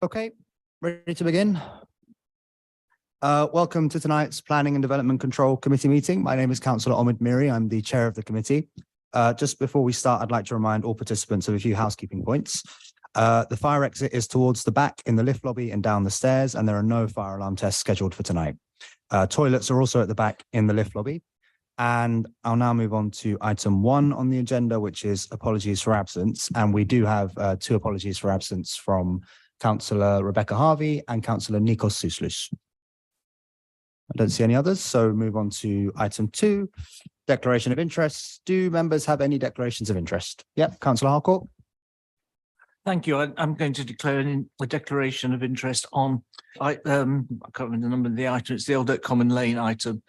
Okay, ready to begin? Welcome to tonight's Planning and Development Control Committee meeting. My name is Councillor Omid Miri. I'm the chair of the committee. Just before we start, I'd like to remind all participants of a few housekeeping points. The fire exit is towards the back in the lift lobby and down the stairs, and there are no fire alarm tests scheduled for tonight. Toilets are also at the back in the lift lobby. And I'll now move on to item 1 on the agenda, which is apologies for absence. And we do have 2 apologies for absence from Councillor Rebecca Harvey and Councillor Nikos Souslous. I don't see any others, so move on to item 2, declaration of interest. Do members have any declarations of interest? Yep, Councillor Harcourt. Thank you. I'm going to declare a declaration of interest on, I can't remember the number of the item, it's the Old Oak Common Lane item.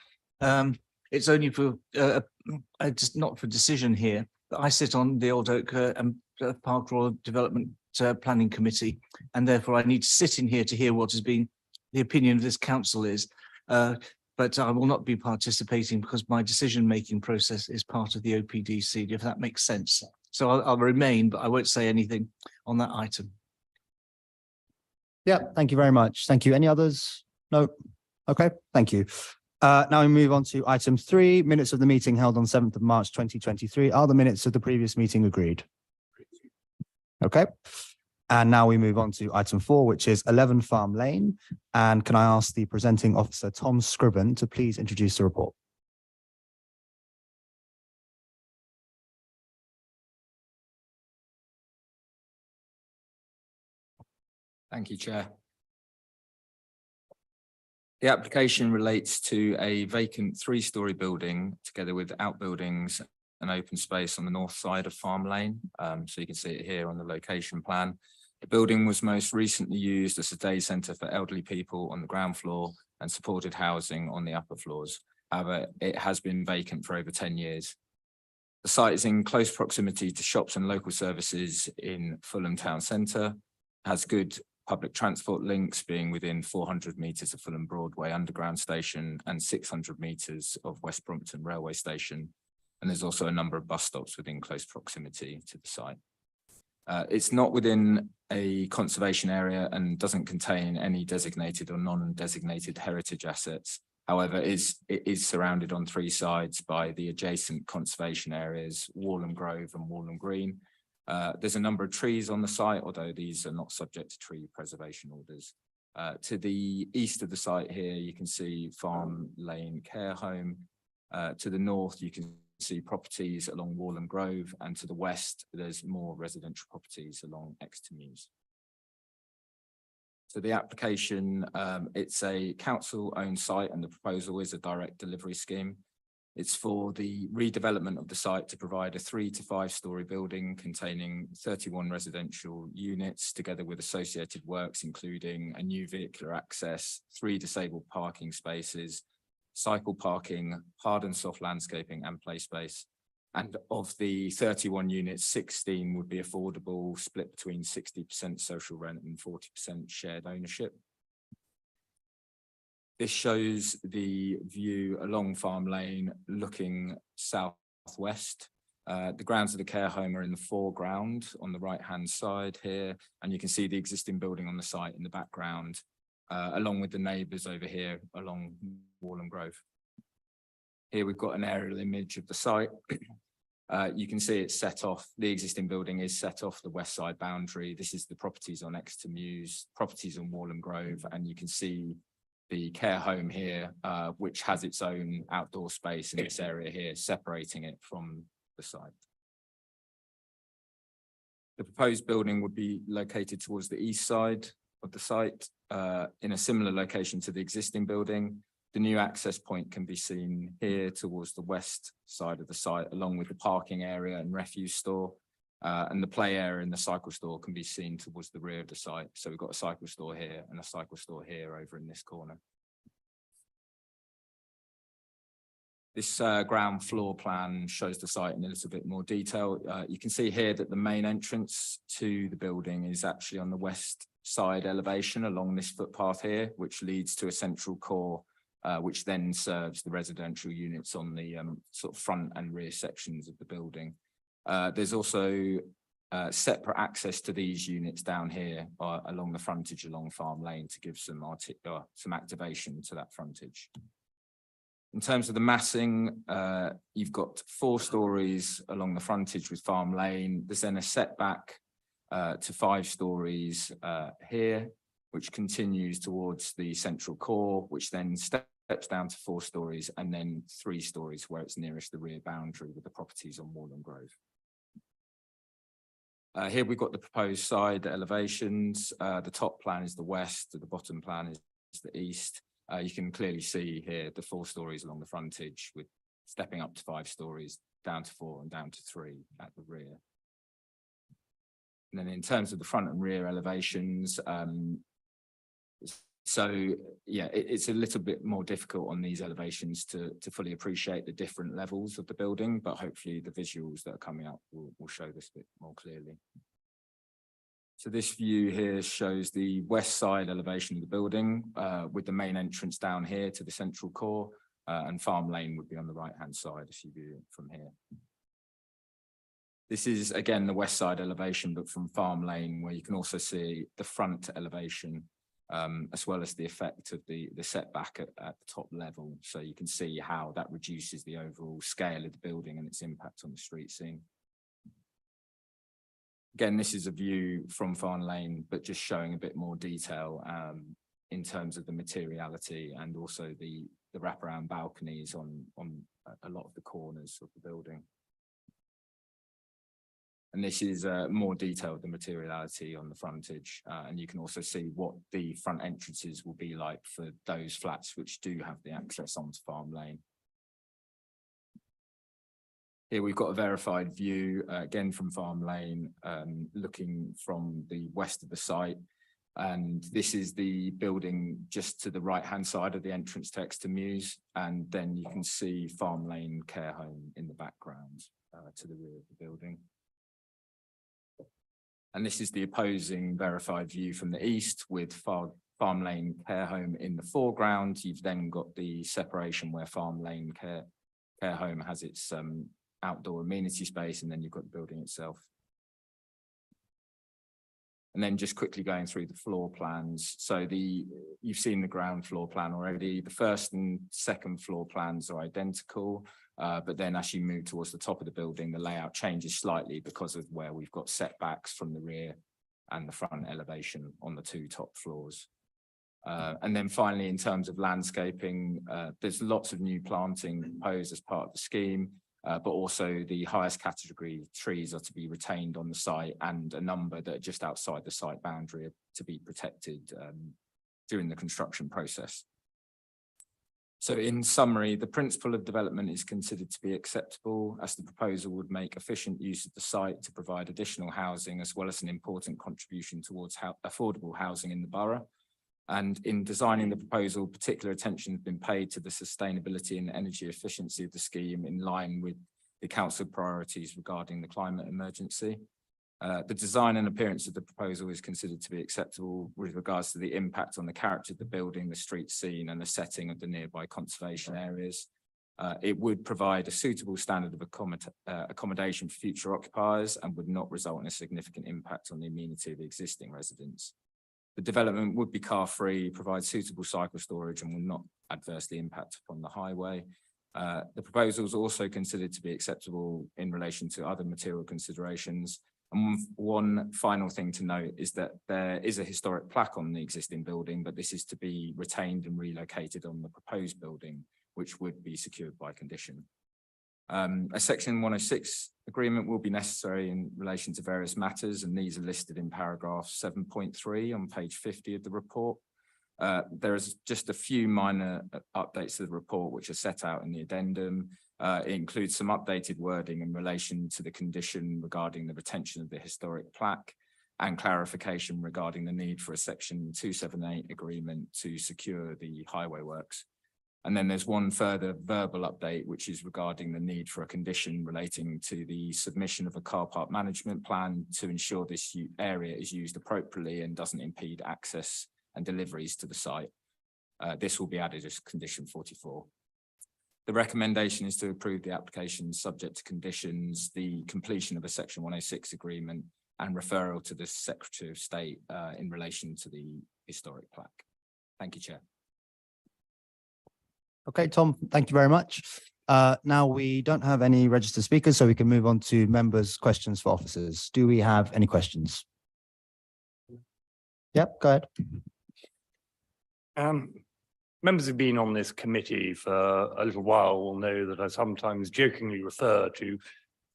It's only for, just not for decision here, but I sit on the Old Oak Park Royal Development Planning Committee, and therefore I need to sit in here to hear what has been the opinion of this council is. But I will not be participating because my decision-making process is part of the OPDC, if that makes sense. So I'll remain, but I won't say anything on that item. Yeah, thank you very much. Thank you. Any others? No? Okay, thank you. Now we move on to item 3, minutes of the meeting held on 7th of March 2023. Are the minutes of the previous meeting agreed? Okay. And now we move on to item 4, which is 11 Farm Lane. And can I ask the presenting officer, Tom Scriven, to please introduce the report? Thank you, Chair. The application relates to a vacant 3-storey building together with outbuildings and open space on the north side of Farm Lane. So you can see it here on the location plan. The building was most recently used as a day centre for elderly people on the ground floor and supported housing on the upper floors. However, it has been vacant for over 10 years. The site is in close proximity to shops and local services in Fulham town centre, has good public transport links, being within 400 metres of Fulham Broadway Underground Station and 600 metres of West Brompton Railway Station. And there's also a number of bus stops within close proximity to the site. It's not within a conservation area and doesn't contain any designated or non-designated heritage assets. However, it is surrounded on 3 sides by the adjacent conservation areas, Walham Grove and Walham Green. There's a number of trees on the site, although these are not subject to tree preservation orders. To the east of the site here, you can see Farm Lane Care Home. To the north, you can see properties along Walham Grove, and to the west, there's more residential properties along Exeter Mews. So the application, it's a council-owned site, and the proposal is a direct delivery scheme. It's for the redevelopment of the site to provide a 3 to 5-storey building containing 31 residential units, together with associated works, including a new vehicular access, 3 disabled parking spaces, cycle parking, hard and soft landscaping and play space. And of the 31 units, 16 would be affordable, split between 60% social rent and 40% shared ownership. This shows the view along Farm Lane looking southwest. The grounds of the care home are in the foreground on the right-hand side here, and you can see the existing building on the site in the background, along with the neighbours over here along Walham Grove. Here we've got an aerial image of the site. You can see it's set off, the existing building is set off the west side boundary. This is the properties on Exeter Mews, properties on Walham Grove, and you can see the care home here, which has its own outdoor space in this area here, separating it from the site. The proposed building would be located towards the east side of the site, in a similar location to the existing building. The new access point can be seen here towards the west side of the site, along with the parking area and refuse store. And the play area and the cycle store can be seen towards the rear of the site. So we've got a cycle store here and a cycle store here over in this corner. This ground floor plan shows the site in a little bit more detail. You can see here that the main entrance to the building is actually on the west side elevation along this footpath here, which leads to a central core, which then serves the residential units on the sort of front and rear sections of the building. There's also separate access to these units down here along the frontage along Farm Lane to give some activation to that frontage. In terms of the massing, you've got 4 stories along the frontage with Farm Lane. There's then a setback to 5 stories here, which continues towards the central core, which then steps down to 4 stories and then 3 stories where it's nearest the rear boundary with the properties on Moorland Grove. Here we've got the proposed side elevations. The top plan is the west, the bottom plan is the east. You can clearly see here the 4 stories along the frontage with stepping up to 5 stories, down to 4 and down to 3 at the rear. And then in terms of the front and rear elevations, so yeah, it's a little bit more difficult on these elevations to fully appreciate the different levels of the building, but hopefully the visuals that are coming up will show this a bit more clearly. So this view here shows the west side elevation of the building with the main entrance down here to the central core, and Farm Lane would be on the right-hand side if you view it from here. This is again the west side elevation, but from Farm Lane, where you can also see the front elevation, as well as the effect of the setback at the top level. So you can see how that reduces the overall scale of the building and its impact on the street scene. Again, this is a view from Farm Lane, but just showing a bit more detail in terms of the materiality and also the wraparound balconies on a lot of the corners of the building. And this is more detailed, the materiality on the frontage. And you can also see what the front entrances will be like for those flats which do have the access onto Farm Lane. Here we've got a verified view, again from Farm Lane, looking from the west of the site. And this is the building just to the right-hand side of the entrance to Exeter Mews. And then you can see Farm Lane Care Home in the background to the rear of the building. And this is the opposing verified view from the east with Farm Lane Care Home in the foreground. You've then got the separation where Farm Lane Care Home has its outdoor amenity space, and then you've got the building itself. And then just quickly going through the floor plans. So you've seen the ground floor plan already. The first and second floor plans are identical, but then as you move towards the top of the building, the layout changes slightly because of where we've got setbacks from the rear and the front elevation on the 2 top floors. And then finally, in terms of landscaping, there's lots of new planting proposed as part of the scheme. But also the highest category trees are to be retained on the site, and a number that are just outside the site boundary are to be protected during the construction process. So in summary, the principle of development is considered to be acceptable, as the proposal would make efficient use of the site to provide additional housing, as well as an important contribution towards affordable housing in the borough. And in designing the proposal, particular attention has been paid to the sustainability and energy efficiency of the scheme in line with the council priorities regarding the climate emergency. The design and appearance of the proposal is considered to be acceptable with regards to the impact on the character of the building, the street scene, and the setting of the nearby conservation areas. It would provide a suitable standard of accommodation for future occupiers and would not result in a significant impact on the amenity of the existing residents. The development would be car-free, provide suitable cycle storage, and will not adversely impact upon the highway. The proposal is also considered to be acceptable in relation to other material considerations. And one final thing to note is that there is a historic plaque on the existing building, but this is to be retained and relocated on the proposed building, which would be secured by condition. A Section 106 agreement will be necessary in relation to various matters, and these are listed in paragraph 7.3 on page 50 of the report. There is just a few minor updates to the report which are set out in the addendum. It includes some updated wording in relation to the condition regarding the retention of the historic plaque, and clarification regarding the need for a Section 278 agreement to secure the highway works. And then there's one further verbal update, which is regarding the need for a condition relating to the submission of a car park management plan to ensure this area is used appropriately and doesn't impede access and deliveries to the site. This will be added as condition 44. The recommendation is to approve the application subject to conditions, the completion of a Section 106 agreement and referral to the Secretary of State in relation to the historic plaque. Thank you, Chair. Okay, Tom, thank you very much. Now we don't have any registered speakers, so we can move on to members' questions for officers. Do we have any questions? Yep, go ahead. Members who've been on this committee for a little while will know that I sometimes jokingly refer to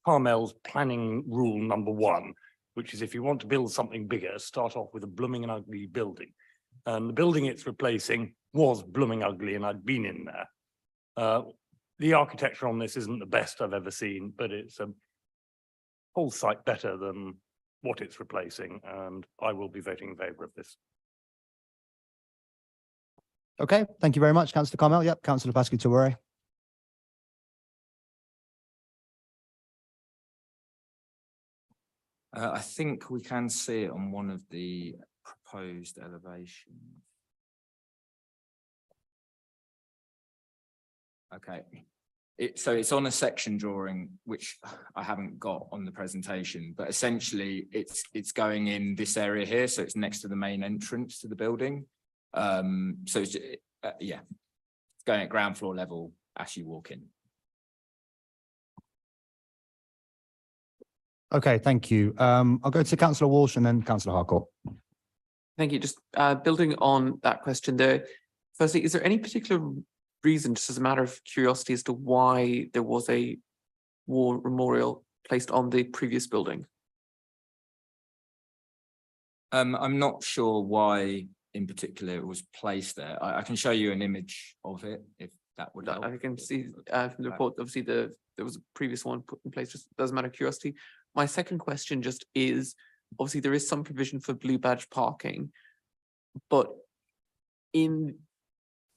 Carmel's planning rule number 1, which is if you want to build something bigger, start off with a blooming and ugly building. And the building it's replacing was blooming ugly, and I'd been in there. The architecture on this isn't the best I've ever seen, but it's a whole sight better than what it's replacing, and I will be voting in favour of this. Okay, thank you very much, Councillor Carmel. Yep, Councillor Pascu-Tawari. I think we can see it on one of the proposed elevations. Okay, so it's on a section drawing, which I haven't got on the presentation, but essentially it's going in this area here. So it's next to the main entrance to the building. So it's, yeah, it's going at ground floor level as you walk in. Okay, thank you. I'll go to Councillor Walsh and then Councillor Harcourt. Thank you. Just building on that question there. Firstly, is there any particular reason, just as a matter of curiosity, as to why there was a war memorial placed on the previous building? I'm not sure why in particular it was placed there. I can show you an image of it if that would help. I can see from the report, obviously there was a previous one put in place, just as a matter of curiosity. My second question just is, obviously there is some provision for blue badge parking, but in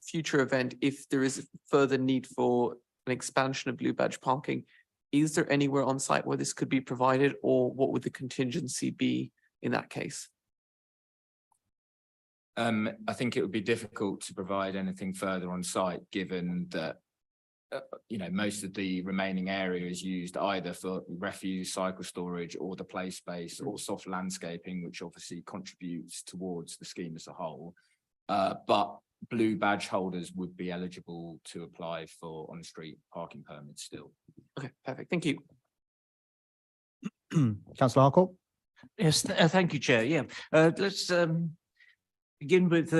future event, if there is further need for an expansion of blue badge parking, is there anywhere on site where this could be provided, or what would the contingency be in that case? I think it would be difficult to provide anything further on site, given that you know, most of the remaining area is used either for refuse, cycle storage, or the play space, or soft landscaping, which obviously contributes towards the scheme as a whole. But blue badge holders would be eligible to apply for on-street parking permits still. Okay, perfect. Thank you. Councillor Harcourt. Yes, thank you, Chair. Yeah, let's begin with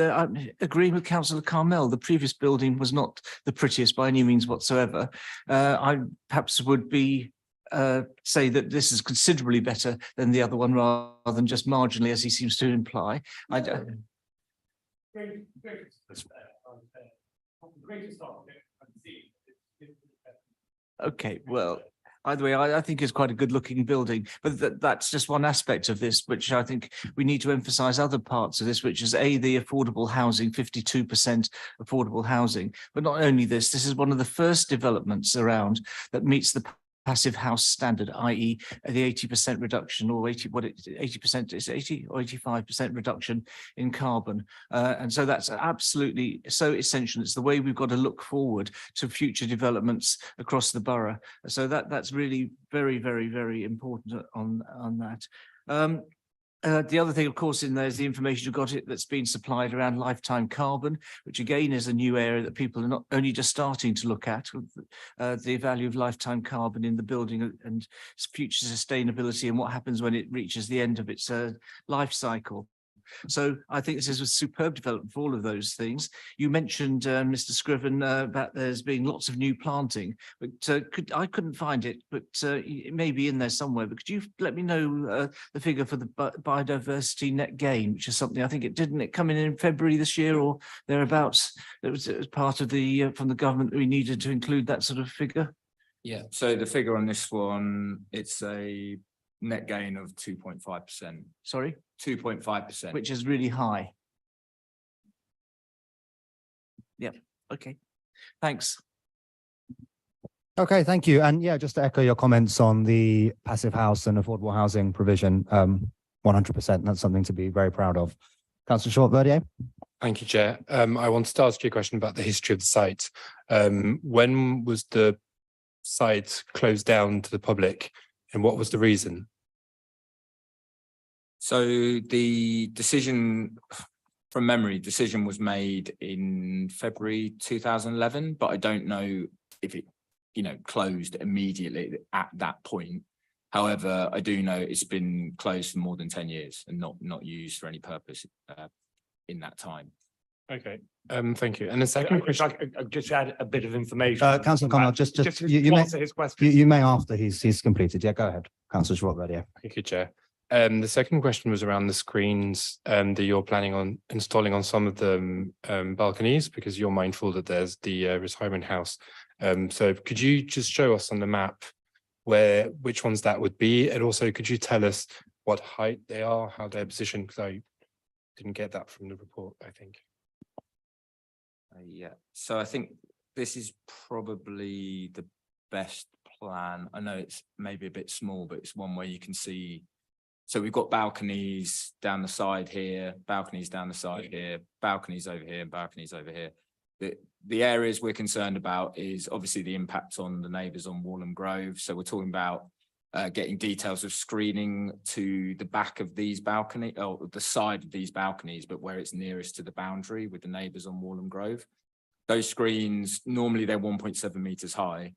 agreeing with Councillor Carmel. The previous building was not the prettiest by any means whatsoever. I perhaps would be say that this is considerably better than the other one, rather than just marginally, as he seems to imply. Okay, well, either way, I think it's quite a good looking building, but that's just one aspect of this, which I think we need to emphasize other parts of this, which is the affordable housing, 52% affordable housing. But not only this, this is one of the first developments around that meets the passive house standard, i.e. the 80% reduction, or 80% is 80 or 85% reduction in carbon. And so that's absolutely so essential. It's the way we've got to look forward to future developments across the borough. So that's really very, very, very important on that. The other thing, of course, in there is the information you've got that's been supplied around lifetime carbon, which again is a new area that people are not only just starting to look at, the value of lifetime carbon in the building and future sustainability and what happens when it reaches the end of its life cycle. So I think this is a superb development for all of those things. You mentioned, Mr. Scriven, about there's been lots of new planting, but I couldn't find it, but it may be in there somewhere. But could you let me know the figure for the biodiversity net gain, which is something I think it come in February this year or thereabouts? It was part of the from the government that we needed to include that sort of figure. Yeah. So the figure on this one, it's a net gain of 2.5%. Sorry? 2.5%. Which is really high. Yeah, okay. Thanks. Okay, thank you. And yeah, just to echo your comments on the passive house and affordable housing provision, 100%, that's something to be very proud of. Councillor Short-Verdier. Thank you, Chair. I wanted to ask you a question about the history of the site. When was the site closed down to the public and what was the reason? So the decision, from memory, decision was made in February 2011, but I don't know if it, closed immediately at that point. However, I do know it's been closed for more than 10 years and not used for any purpose in that time. Okay, thank you. And the second question, I'll just add a bit of information. Councillor Connell, just you may answer his question. you may after he's completed. Yeah, go ahead, Councillor Short-Verdier. thank you, Chair. The second question was around the screens that you're planning on installing on some of the balconies, because you're mindful that there's the retirement house. So could you just show us on the map which ones that would be, and also could you tell us what height they are, how they're positioned? Because I didn't get that from the report, I think. Yeah, so I think this is probably the best plan. I know it's maybe a bit small, but it's one where you can see. So we've got balconies down the side here, balconies down the side here, balconies over here, and balconies over here. The areas we're concerned about is obviously the impact on the neighbours on Walham Grove. So we're talking about getting details of screening to the back of these balconies, or the side of these balconies, but where it's nearest to the boundary with the neighbours on Walham Grove. Those screens, normally they're 1.7 metres high,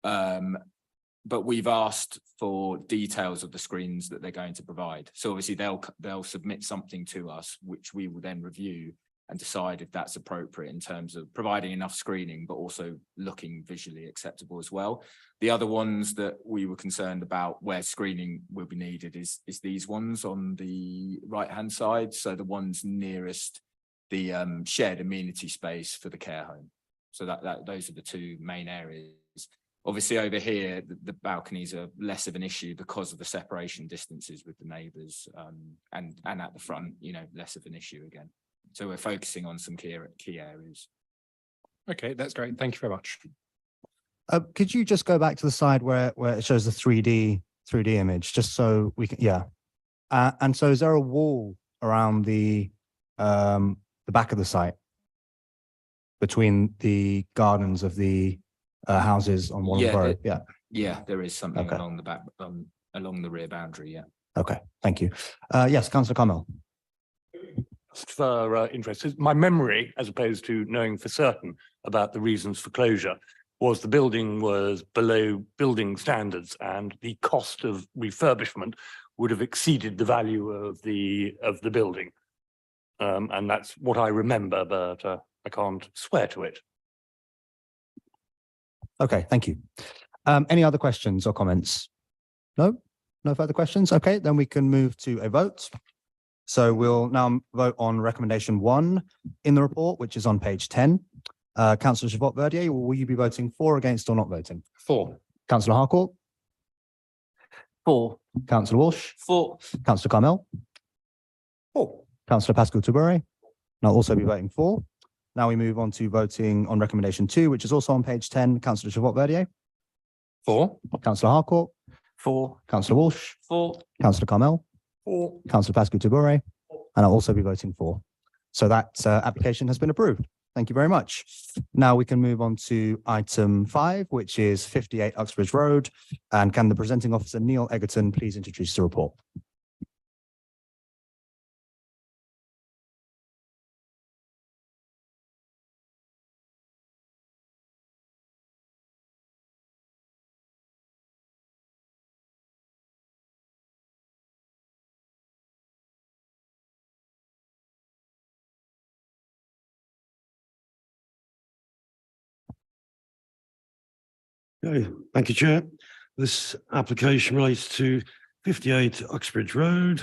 but we've asked for details of the screens that they're going to provide. So obviously they'll submit something to us, which we will then review and decide if that's appropriate in terms of providing enough screening, but also looking visually acceptable as well. The other ones that we were concerned about where screening will be needed is these ones on the right-hand side. So the ones nearest the shared amenity space for the care home. So those are the two main areas. Obviously over here, the balconies are less of an issue because of the separation distances with the neighbours, and at the front, less of an issue again. So we're focusing on some key areas. Okay, that's great. Thank you very much. Could you just go back to the side where it shows the 3D image, just so we can, yeah. And so is there a wall around the back of the site between the gardens of the houses on Walham Road? Yeah, there is something Okay. along the back, along the rear boundary. Yeah. Okay, thank you. Yes, Councillor Carmel. For interest, my memory, as opposed to knowing for certain about the reasons for closure, was the building was below building standards and the cost of refurbishment would have exceeded the value of the building. And that's what I remember, but I can't swear to it. Okay, thank you. Any other questions or comments? No further questions. Okay, then we can move to a vote. So we'll now vote on recommendation 1 in the report, which is on page 10. Councillor Short-Verdier, will you be voting for, against, or not voting? 4. Councillor Harcourt, 4. Councillor Walsh, 4. Councillor Carmel, 4. Councillor Pascal Toubury, and I'll also be voting for. Now we move on to voting on recommendation 2, which is also on page 10. Councillor Short-Verdier, 4. Councillor Harcourt, 4. Councillor Walsh, 4. Councillor Carmel, 4. Councillor Pascal Toubury, and I'll also be voting for. So that application has been approved. Thank you very much. Now we can move on to item 5, which is 58 Uxbridge Road. And can the presenting officer, Neil Egerton, please introduce the report? Okay, thank you, Chair. This application relates to 58 Uxbridge Road,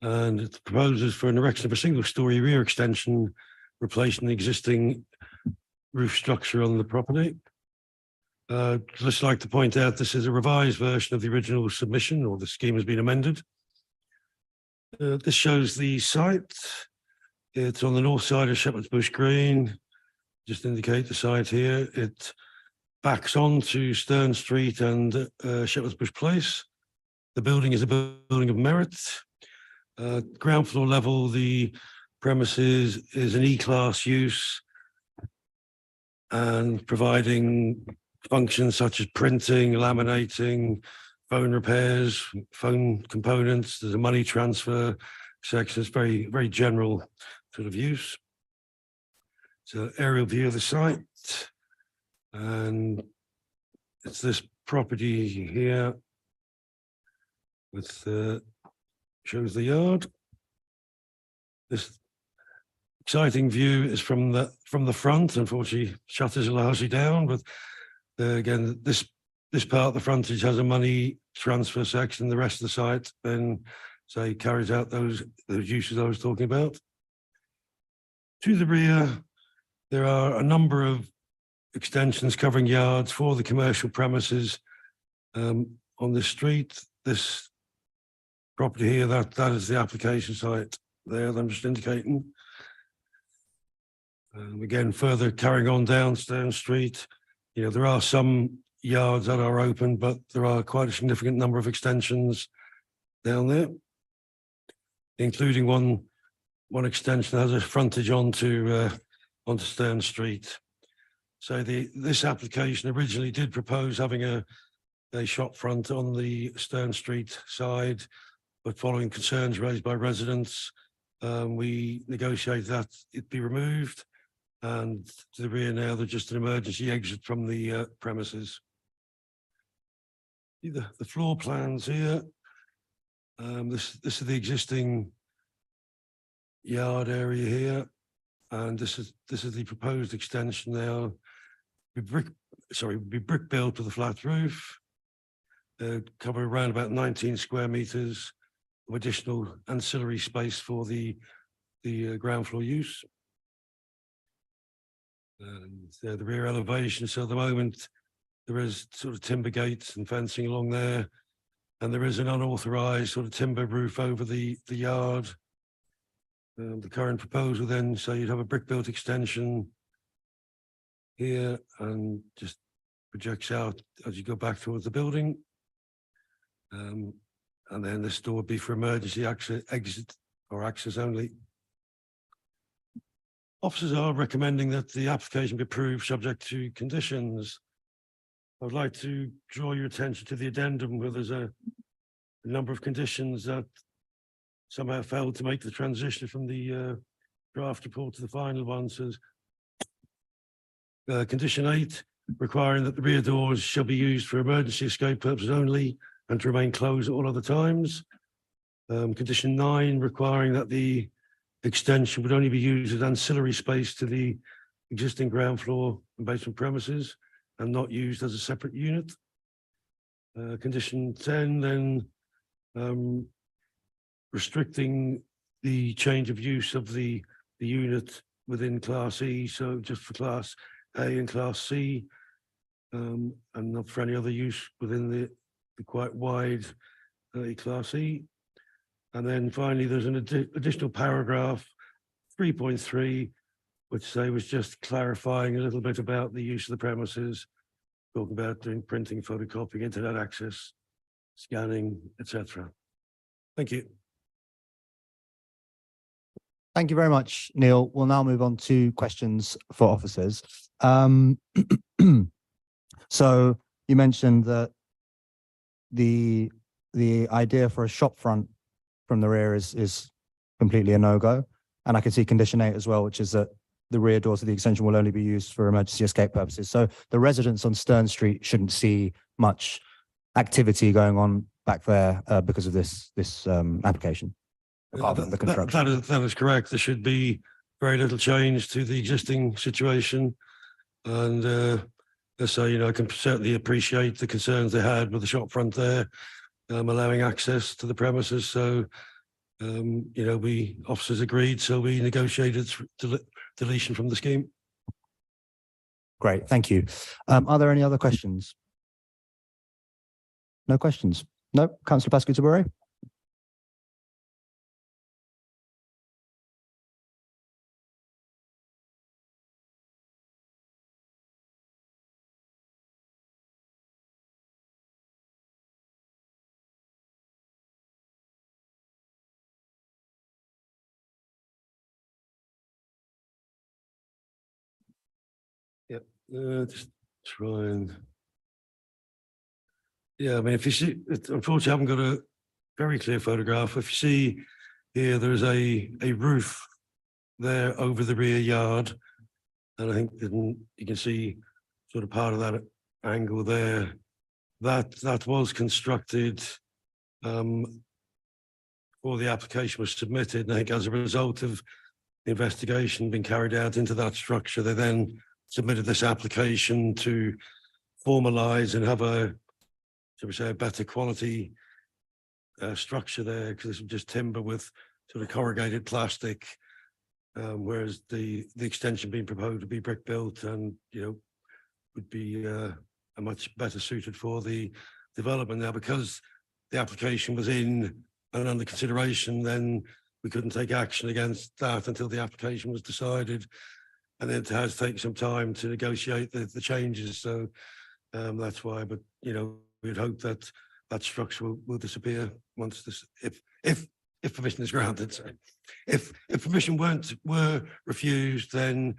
and it proposes for an erection of a single-storey rear extension, replacing the existing roof structure on the property. Just like to point out, this is a revised version of the original submission, or the scheme has been amended. This shows the site. It's on the north side of Shepherd's Bush Green. Just indicate the site here. It backs on to Stern Street and Shepherd's Bush Place. The building is a building of merit. Ground floor level, the premises is an E-class use and providing functions such as printing, laminating, phone repairs, phone components. There's a money transfer section. It's very, very general sort of use. So aerial view of the site. And it's this property here with shows the yard. This exciting view is from the front. Unfortunately, shutters are largely down, but again, this part of the frontage has a money transfer section. The rest of the site then say carries out those uses I was talking about. To the rear, there are a number of extensions covering yards for the commercial premises on this street. This property here, that is the application site there that I'm just indicating. Again, further carrying on down Stern Street, there are some yards that are open, but there are quite a significant number of extensions down there, including one extension that has a frontage onto Stern Street. So this application originally did propose having a shop front on the Stern Street side, but following concerns raised by residents, we negotiated that it be removed. And to the rear now, there's just an emergency exit from the premises. The floor plans here. This is the existing yard area here, and this is the proposed extension now. Would be brick built with a flat roof. Cover around about 19 square meters of additional ancillary space for the ground floor use. And the rear elevation. So at the moment, there is sort of timber gates and fencing along there, and there is an unauthorized sort of timber roof over the yard. The current proposal then, so you'd have a brick built extension here and just projects out as you go back towards the building. And then this door would be for emergency exit or access only. Officers are recommending that the application be approved subject to conditions. I would like to draw your attention to the addendum where there's a number of conditions that somehow failed to make the transition from the draft report to the final one. Says condition 8, requiring that the rear doors shall be used for emergency escape purposes only and to remain closed at all other times. Condition 9, requiring that the extension would only be used as ancillary space to the existing ground floor and basement premises and not used as a separate unit. Condition 10, then restricting the change of use of the unit within Class E, so just for Class A and Class C, and not for any other use within the quite wide Class E. And then finally, there's an additional paragraph, 3.3, which was just clarifying a little bit about the use of the premises, talking about doing printing, photocopying, internet access, scanning, etc. Thank you. Thank you very much, Neil. We'll now move on to questions for officers. So you mentioned that the idea for a shop front from the rear is completely a no-go. And I can see condition 8 as well, which is that the rear doors of the extension will only be used for emergency escape purposes. So the residents on Stern Street shouldn't see much activity going on back there because of this application. Apart from the construction. That is correct. There should be very little change to the existing situation. And so, I can certainly appreciate the concerns they had with the shop front there, allowing access to the premises. So, we officers agreed, so we negotiated deletion from the scheme. Great, thank you. Are there any other questions? No questions? No, Councillor Pascal-Tabouret? Just try and. Yeah, I mean, if you see, unfortunately, I haven't got a very clear photograph. If you see here, there's a roof there over the rear yard. And I think you can see sort of part of that angle there. That was constructed before the application was submitted. And I think as a result of the investigation being carried out into that structure, they then submitted this application to formalize and have a, shall we say, a better quality structure there, because this was just timber with sort of corrugated plastic, whereas the extension being proposed to be brick built and, you know, would be a much better suited for the development. Now, because the application was in and under consideration, then we couldn't take action against that until the application was decided. And it has taken some time to negotiate the changes. So that's why, but, you know, we'd hope that that structure will disappear once this, if permission is granted. So if permission were refused, then,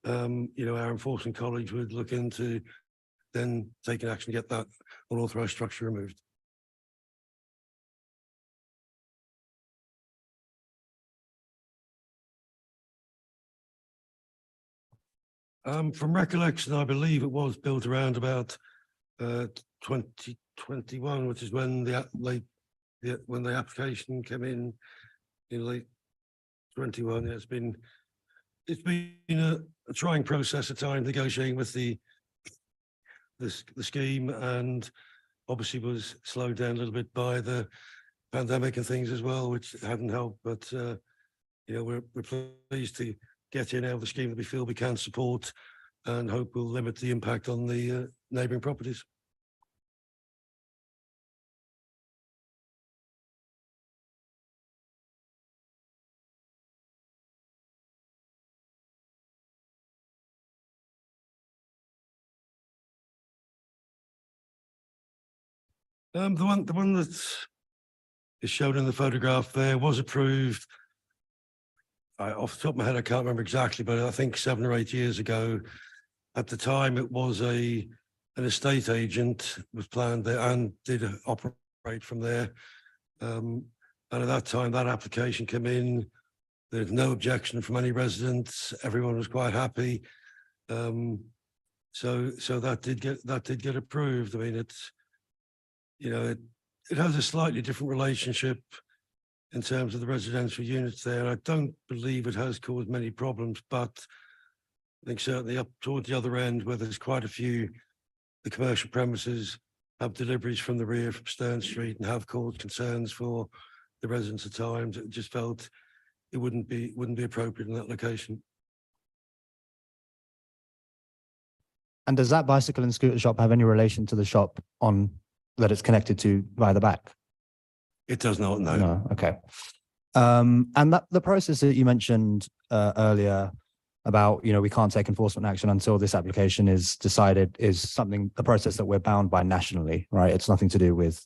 you know, our enforcement colleagues would look into then taking action to get that unauthorized structure removed. From recollection, I believe it was built around about 2021, which is when when the application came in late 21. It's been a trying process at times negotiating with the scheme, and obviously was slowed down a little bit by the pandemic and things as well, which hadn't helped. But you know, we're pleased to get in now the scheme that we feel we can support, and hope will limit the impact on the neighbouring properties. The one that is shown in the photograph there was approved. Off the top of my head, I can't remember exactly, but I think 7 or 8 years ago. At the time, it was an estate agent was planned there and did operate from there. And at that time, that application came in. There's no objection from any residents. Everyone was quite happy. So that did get approved. I mean, it's, you know, it has a slightly different relationship in terms of the residential units there. I don't believe it has caused many problems, but I think certainly up towards the other end, where there's quite a few, the commercial premises have deliveries from the rear from Stern Street and have caused concerns for the residents at times. It just felt it wouldn't be appropriate in that location. And does that bicycle and scooter shop have any relation to the shop on that it's connected to via the back? It does not, no. No, okay. And that the process that you mentioned earlier about, you know, we can't take enforcement action until this application is decided is something, the process that we're bound by nationally, right? It's nothing to do with.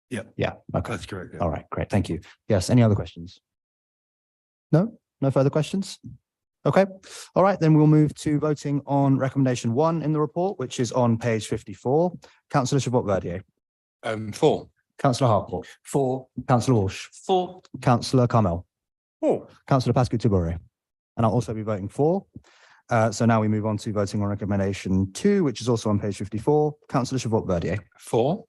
Yeah. Yeah, okay. That's correct. Yeah. All right, great, thank you. Yes, any other questions? No further questions? Okay, all right, then we'll move to voting on recommendation 1 in the report, which is on page 54. Councillor Chabot-Verdier. 4. Councillor Harcourt. 4. Councillor Walsh. 4. Councillor Carmel. 4. Councillor Pascu-Toubouré. And I'll also be voting for. So now we move on to voting on recommendation 2, which is also on page 54. Councillor Chabot-Verdier. 4.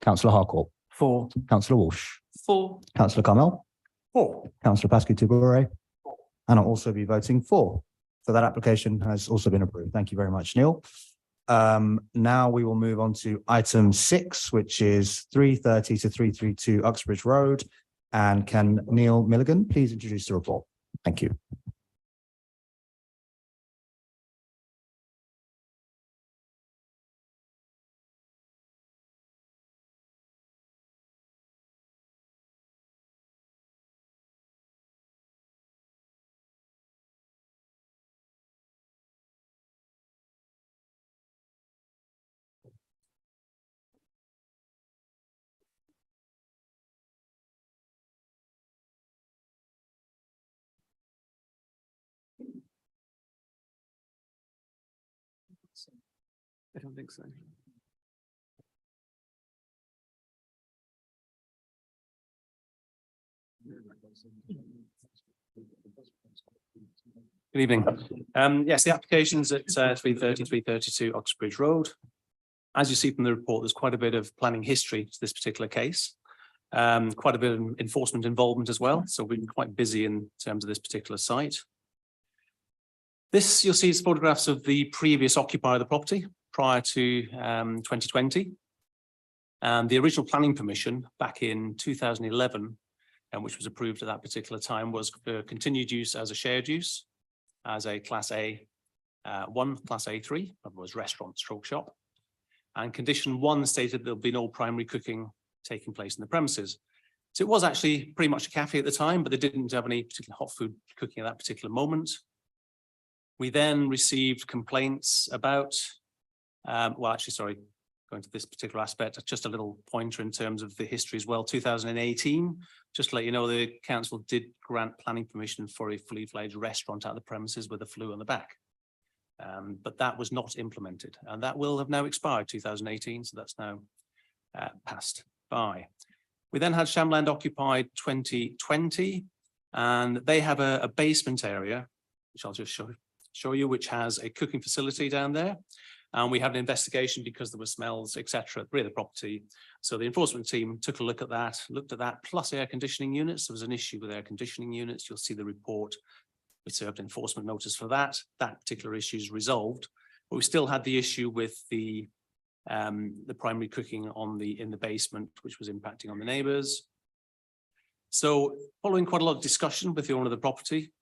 Councillor Harcourt. 4. Councillor Walsh. 4. Councillor Carmel. 4. Councillor Pascu-Toubouré. And I'll also be voting for. So that application has also been approved. Thank you very much, Neil. Now we will move on to item 6, which is 330 to 332 Uxbridge Road. And can Neil Milligan please introduce the report? Thank you. I don't think so. Good evening. Yes, the application's at 330, 332 Oxbridge Road. As you see from the report, there's quite a bit of planning history to this particular case. Quite a bit of enforcement involvement as well. So we've been quite busy in terms of this particular site. This, you'll see, is photographs of the previous occupier of the property prior to 2020. The original planning permission back in 2011, which was approved at that particular time, was for continued use as a shared use, as a Class A1, Class A3, otherwise restaurant stroke shop. And condition 1 stated there'll be no primary cooking taking place in the premises. So it was actually pretty much a cafe at the time, but they didn't have any particular hot food cooking at that particular moment. We then received complaints about, going to this particular aspect, just a little pointer in terms of the history as well. 2018, just to let you know, the council did grant planning permission for a fully fledged restaurant at the premises with a flue on the back. But that was not implemented, and that will have now expired 2018, so that's now passed by. We then had Shamland occupied 2020, and they have a basement area, which I'll just show you, which has a cooking facility down there. And we had an investigation because there were smells, etc., at the rear of the property. So the enforcement team took a look at that, plus air conditioning units. There was an issue with air conditioning units. You'll see the report. We served enforcement notice for that. That particular issue is resolved, but we still had the issue with the primary cooking in the basement, which was impacting on the neighbours. So following quite a lot of discussion with the owner of the property,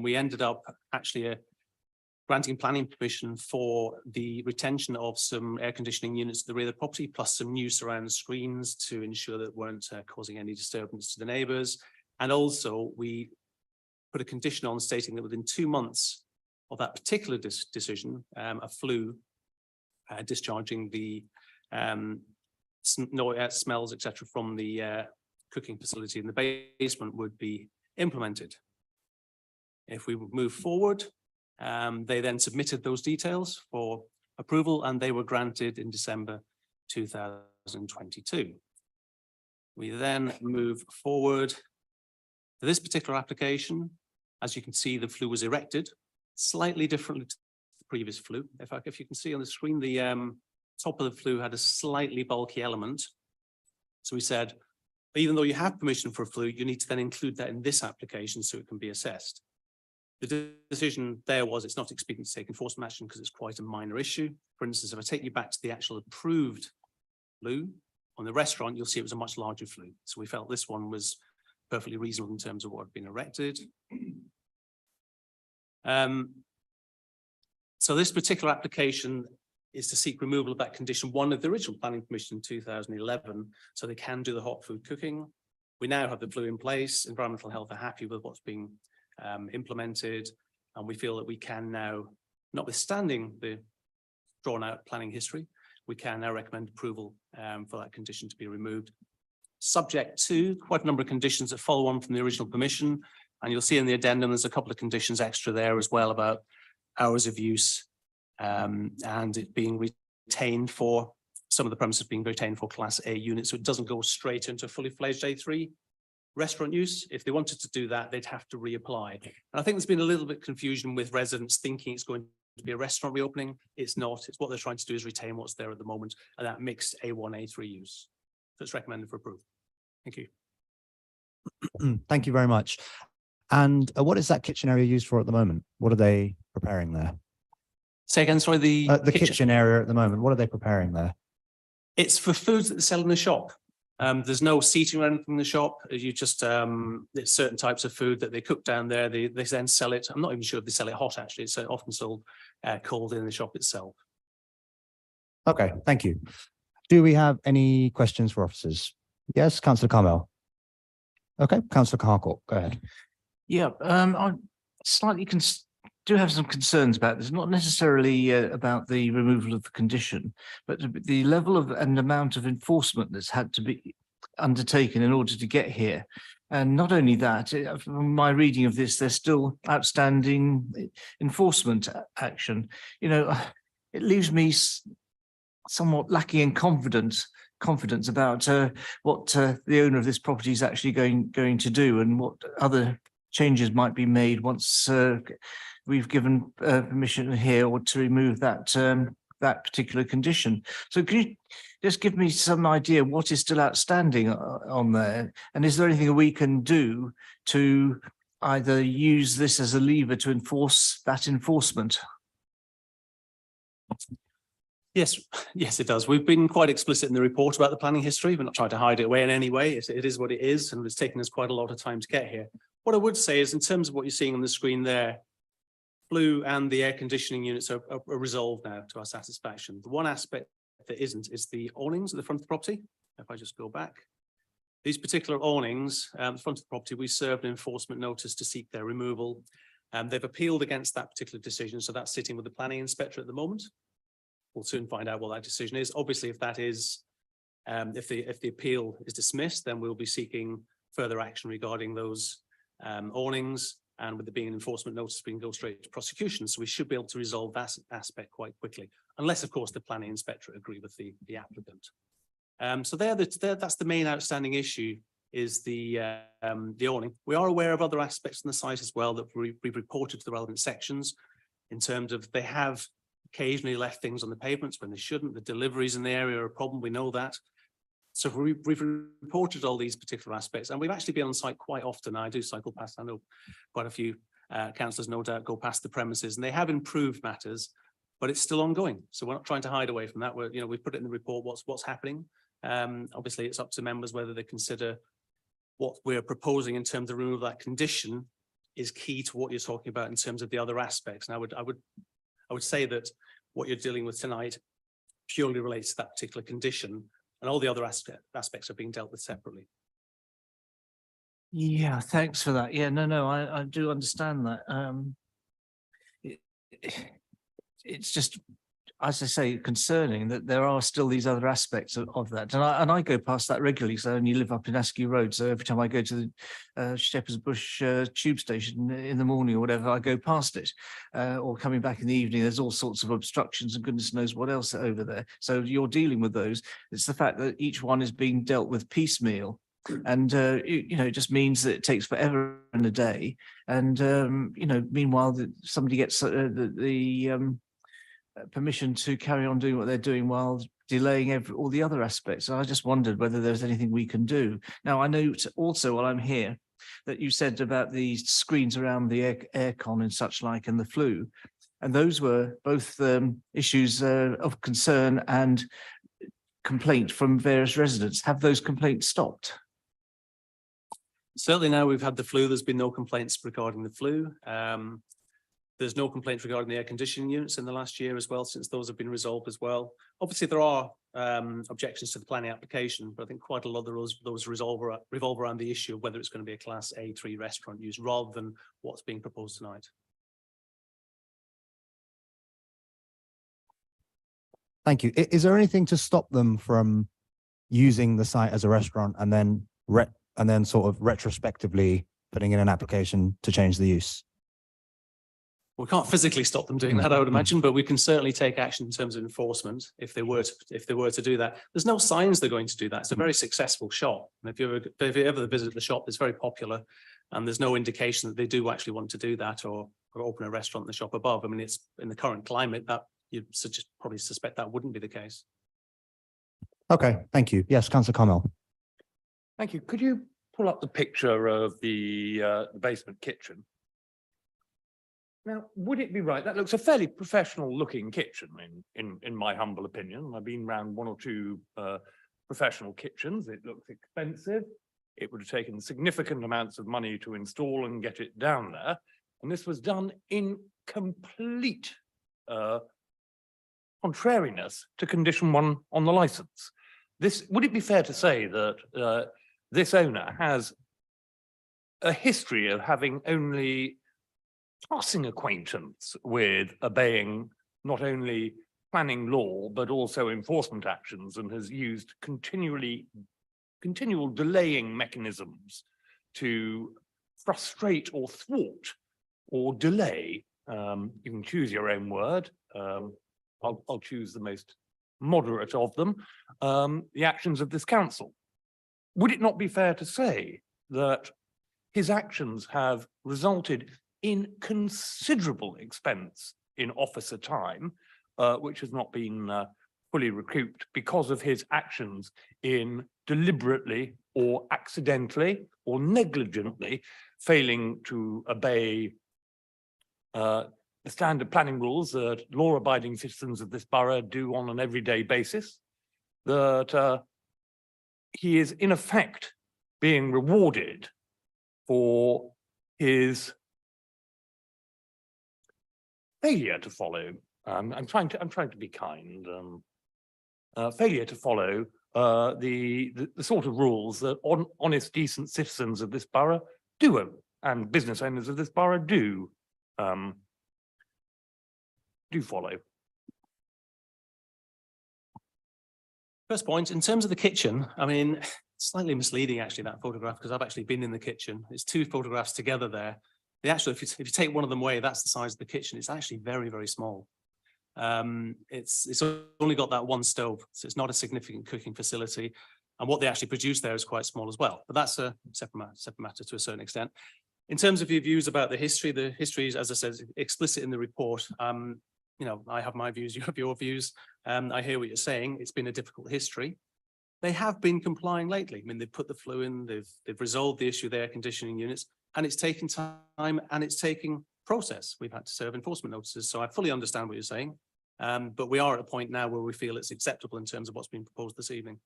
we ended up actually granting planning permission for the retention of some air conditioning units at the rear of the property, plus some new surround screens to ensure that weren't causing any disturbance to the neighbours. And also we put a condition on stating that within 2 months of that particular decision, a flue discharging the smells, etc., from the cooking facility in the basement would be implemented. If we would move forward, they then submitted those details for approval, and they were granted in December 2022. We then move forward to this particular application. As you can see, the flue was erected slightly differently to the previous flue. If you can see on the screen, the top of the flue had a slightly bulky element. So we said, even though you have permission for a flue, you need to then include that in this application so it can be assessed. The decision there was it's not expedient to take enforcement action because it's quite a minor issue. For instance, if I take you back to the actual approved flue on the restaurant, you'll see it was a much larger flue. So we felt this one was perfectly reasonable in terms of what had been erected. So this particular application is to seek removal of that condition 1 of the original planning permission in 2011, so they can do the hot food cooking. We now have the flue in place. Environmental Health are happy with what's being implemented, and we feel that we can now, notwithstanding the drawn out planning history, we can now recommend approval for that condition to be removed, subject to quite a number of conditions that follow on from the original permission. And you'll see in the addendum there's a couple of conditions extra there as well about hours of use and it being retained for some of the premises being retained for Class A units, so it doesn't go straight into fully fledged A3 restaurant use. If they wanted to do that, they'd have to reapply. And I think there's been a little bit of confusion with residents thinking it's going to be a restaurant reopening. It's not. It's what they're trying to do is retain what's there at the moment, and that mixed A1, A3 use. So it's recommended for approval. Thank you. Thank you very much. And what is that kitchen area used for at the moment? What are they preparing there? Say again, sorry, the kitchen area at the moment, what are they preparing there? It's for foods that they sell in the shop. There's no seating or anything in the shop. You just, it's certain types of food that they cook down there. They then sell it. I'm not even sure if they sell it hot, actually. It's often sold cold in the shop itself. Okay, thank you. Do we have any questions for officers? Yes, Councillor Carmel. Okay, Councillor Harcourt, go ahead. Yeah, I slightly do have some concerns about this, not necessarily about the removal of the condition, but the level of and amount of enforcement that's had to be undertaken in order to get here. And not only that, from my reading of this, there's still outstanding enforcement action. You know, it leaves me somewhat lacking in confidence about what the owner of this property is actually going to do, and what other changes might be made once we've given permission here or to remove that that particular condition. So can you just give me some idea what is still outstanding on there, and is there anything we can do to either use this as a lever to enforce that enforcement? Yes, yes, it does. We've been quite explicit in the report about the planning history. We're not trying to hide it away in any way. It is what it is, and it's taken us quite a lot of time to get here. What I would say is, in terms of what you're seeing on the screen there, flue and the air conditioning units are resolved now to our satisfaction. The one aspect that isn't is the awnings at the front of the property. If I just go back, these particular awnings at the front of the property, we served an enforcement notice to seek their removal. They've appealed against that particular decision, so that's sitting with the planning inspector at the moment. We'll soon find out what that decision is. Obviously, if that is, if the appeal is dismissed, then we'll be seeking further action regarding those awnings, and with there being an enforcement notice, we can go straight to prosecution. So we should be able to resolve that aspect quite quickly, unless, of course, the planning inspector agree with the applicant. So that's the main outstanding issue, is the awning. We are aware of other aspects on the site as well that we've reported to the relevant sections, in terms of they have occasionally left things on the pavements when they shouldn't. The deliveries in the area are a problem, we know that. So we've reported all these particular aspects, and we've actually been on site quite often. I do cycle past, I know quite a few councillors no doubt go past the premises, and they have improved matters, but it's still ongoing. So we're not trying to hide away from that. We've put it in the report what's happening. Obviously it's up to members whether they consider what we're proposing in terms of removal of that condition is key to what you're talking about in terms of the other aspects. And I would say that what you're dealing with tonight purely relates to that particular condition, and all the other aspects are being dealt with separately. Yeah, thanks for that. Yeah, no, I do understand that. It's just, as I say, concerning that there are still these other aspects of that. And I go past that regularly, because I only live up in Askew Road. So every time I go to the Shepherd's Bush tube station in the morning or whatever, I go past it. Or coming back in the evening, there's all sorts of obstructions and goodness knows what else over there. So you're dealing with those. It's the fact that each one is being dealt with piecemeal. And, it just means that it takes forever and a day. And, meanwhile, somebody gets the permission to carry on doing what they're doing while delaying all the other aspects. I just wondered whether there's anything we can do. Now, I note also, while I'm here, that you said about the screens around the aircon and such like, and the flue, and those were both issues of concern and complaint from various residents. Have those complaints stopped? Certainly now we've had the flue, there's been no complaints regarding the flue. There's no complaints regarding the air conditioning units in the last year as well, since those have been resolved as well. Obviously, there are objections to the planning application, but I think quite a lot of those revolve around the issue of whether it's going to be a Class A3 restaurant use rather than what's being proposed tonight. Thank you. Is there anything to stop them from using the site as a restaurant and then sort of retrospectively putting in an application to change the use? We can't physically stop them doing that, I would imagine, but we can certainly take action in terms of enforcement if they were to do that. There's no signs they're going to do that. It's a very successful shop. And if you ever visit the shop, it's very popular, and there's no indication that they do actually want to do that or open a restaurant in the shop above. I mean, it's in the current climate that you'd probably suspect that wouldn't be the case. Okay, thank you. Yes, Councillor Carmel. Thank you. Could you pull up the picture of the basement kitchen? Now, would it be right? That looks a fairly professional looking kitchen in my humble opinion. I've been around one or two professional kitchens. It looks expensive. It would have taken significant amounts of money to install and get it down there. And this was done in complete contrariness to condition 1 on the license. Would it be fair to say that this owner has a history of having only passing acquaintance with obeying not only planning law, but also enforcement actions, and has used continual delaying mechanisms to frustrate or thwart or delay, you can choose your own word, I'll choose the most moderate of them, the actions of this council. Would it not be fair to say that his actions have resulted in considerable expense in officer time, which has not been fully recouped because of his actions in deliberately or accidentally or negligently failing to obey the standard planning rules that law-abiding citizens of this borough do on an everyday basis, that he is in effect being rewarded for his failure to follow. I'm trying to be kind. Failure to follow the sort of rules that honest, decent citizens of this borough do, and business owners of this borough do follow. First point, in terms of the kitchen, I mean, slightly misleading actually, that photograph, because I've actually been in the kitchen. It's two photographs together there. The actual, if you take one of them away, that's the size of the kitchen. It's actually very, very small. It's only got that one stove, so it's not a significant cooking facility. And what they actually produce there is quite small as well. But that's a separate matter to a certain extent. In terms of your views about the history is, as I said, explicit in the report. You know, I have my views, you have your views. I hear what you're saying. It's been a difficult history. They have been complying lately. I mean, they've put the flue in, they've resolved the issue of the air conditioning units, and it's taking time and it's taking process. We've had to serve enforcement notices, so I fully understand what you're saying. But we are at a point now where we feel it's acceptable in terms of what's been proposed this evening.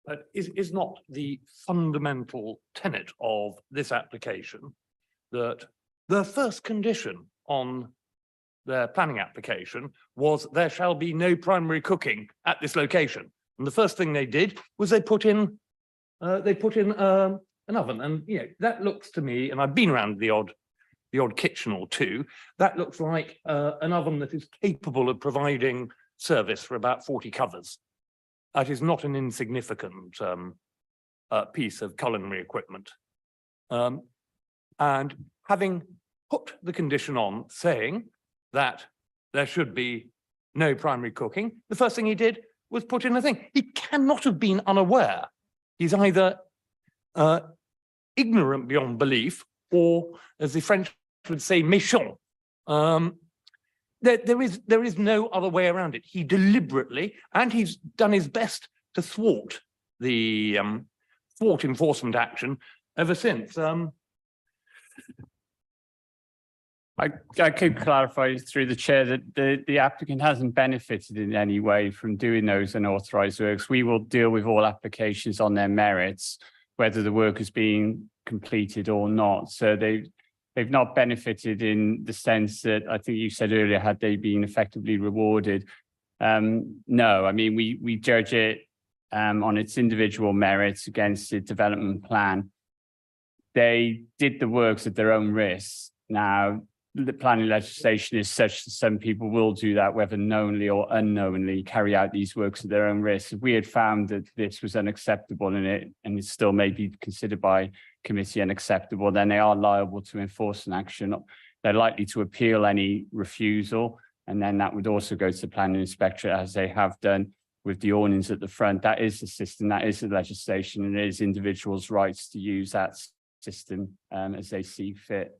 But is not the fundamental tenet of this application that the first condition on their planning application was there shall be no primary cooking at this location? And the first thing they did was they put in an oven, and you know that looks to me, and I've been around the odd kitchen or two, that looks like an oven that is capable of providing service for about 40 covers. That is not an insignificant piece of culinary equipment. And having put the condition on saying that there should be no primary cooking, the first thing he did was put in a thing. He cannot have been unaware. He's either ignorant beyond belief, or, as the French would say, méchant. There is no other way around it. He deliberately, and he's done his best to thwart the enforcement action ever since. I could clarify through the chair that the applicant hasn't benefited in any way from doing those unauthorized works. We will deal with all applications on their merits, whether the work is being completed or not. So they've not benefited in the sense that I think you said earlier, had they been effectively rewarded? No, I mean, we judge it on its individual merits against the development plan. They did the works at their own risk. Now, the planning legislation is such that some people will do that, whether knowingly or unknowingly, carry out these works at their own risk. If we had found that this was unacceptable and it still may be considered by committee unacceptable, then they are liable to enforce an action. They're likely to appeal any refusal, and then that would also go to the planning inspectorate, as they have done with the awnings at the front. That is the system, that is the legislation, and it is individuals' rights to use that system as they see fit.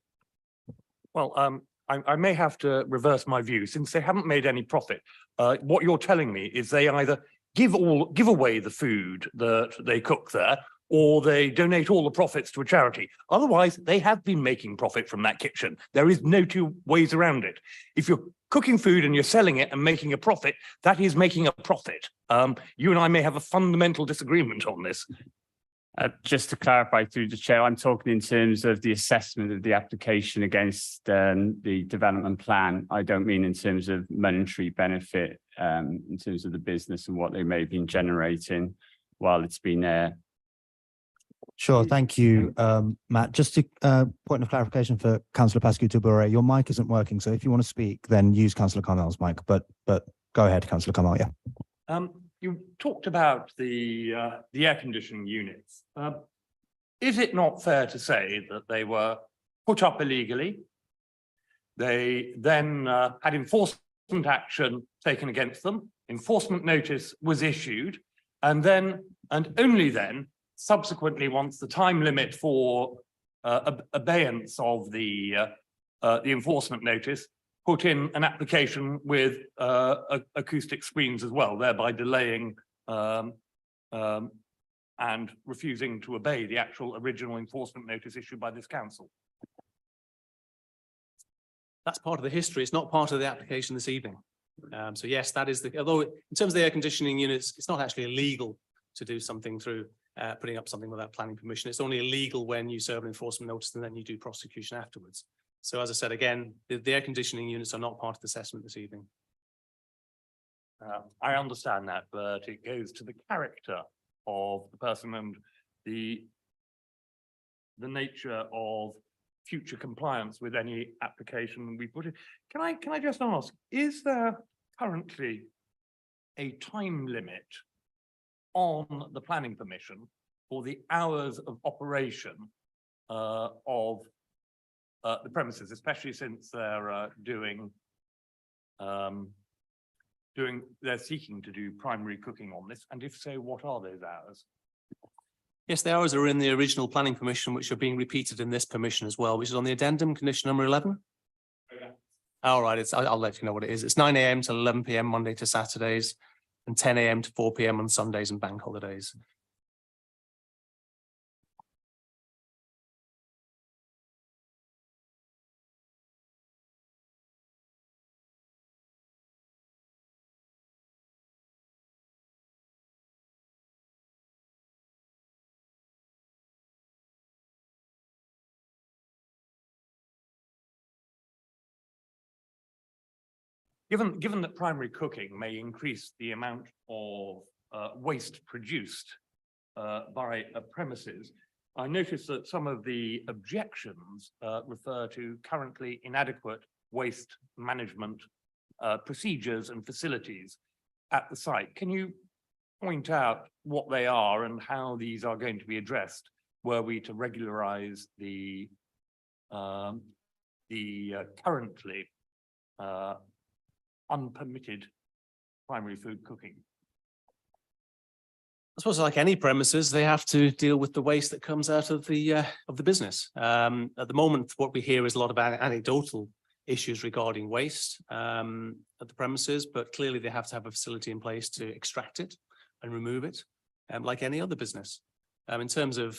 Well, I may have to reverse my view, since they haven't made any profit. What you're telling me is they either give away the food that they cook there, or they donate all the profits to a charity. Otherwise, they have been making profit from that kitchen. There is no two ways around it. If you're cooking food and you're selling it and making a profit, that is making a profit. You and I may have a fundamental disagreement on this. Just to clarify through the chair, I'm talking in terms of the assessment of the application against the development plan. I don't mean in terms of monetary benefit, in terms of the business and what they may have been generating while it's been there. Sure, thank you, Matt. Just to point of clarification for Councillor Pascu-Toubouré, your mic isn't working, so if you want to speak, then use Councillor Carmel's mic. But go ahead, Councillor Carmel. Yeah. You talked about the air conditioning units. Is it not fair to say that they were put up illegally? They then had enforcement action taken against them, enforcement notice was issued, and then, and only then, subsequently, once the time limit for abeyance of the enforcement notice, put in an application with acoustic screens as well, thereby delaying and refusing to obey the actual original enforcement notice issued by this council. That's part of the history. It's not part of the application this evening. So yes, that is although in terms of the air conditioning units, it's not actually illegal to do something through putting up something without planning permission. It's only illegal when you serve an enforcement notice and then you do prosecution afterwards. So as I said, again, the air conditioning units are not part of the assessment this evening. I understand that, but it goes to the character of the person and the nature of future compliance with any application we put in. Can I just ask, is there currently a time limit on the planning permission for the hours of operation of the premises, especially since they're they're seeking to do primary cooking on this? And if so, what are those hours? Yes, the hours are in the original planning permission, which are being repeated in this permission as well, which is on the addendum, condition number 11. Okay. All right, I'll let you know what it is. It's 9 AM to 11 PM Monday to Saturdays and 10 AM to 4 PM on Sundays and bank holidays. Given that primary cooking may increase the amount of waste produced by premises, I noticed that some of the objections refer to currently inadequate waste management procedures and facilities at the site. Can you point out what they are and how these are going to be addressed were we to regularize the currently unpermitted primary food cooking? I suppose like any premises, they have to deal with the waste that comes out of the business. At the moment, what we hear is a lot of anecdotal issues regarding waste at the premises, but clearly they have to have a facility in place to extract it and remove it, like any other business. In terms of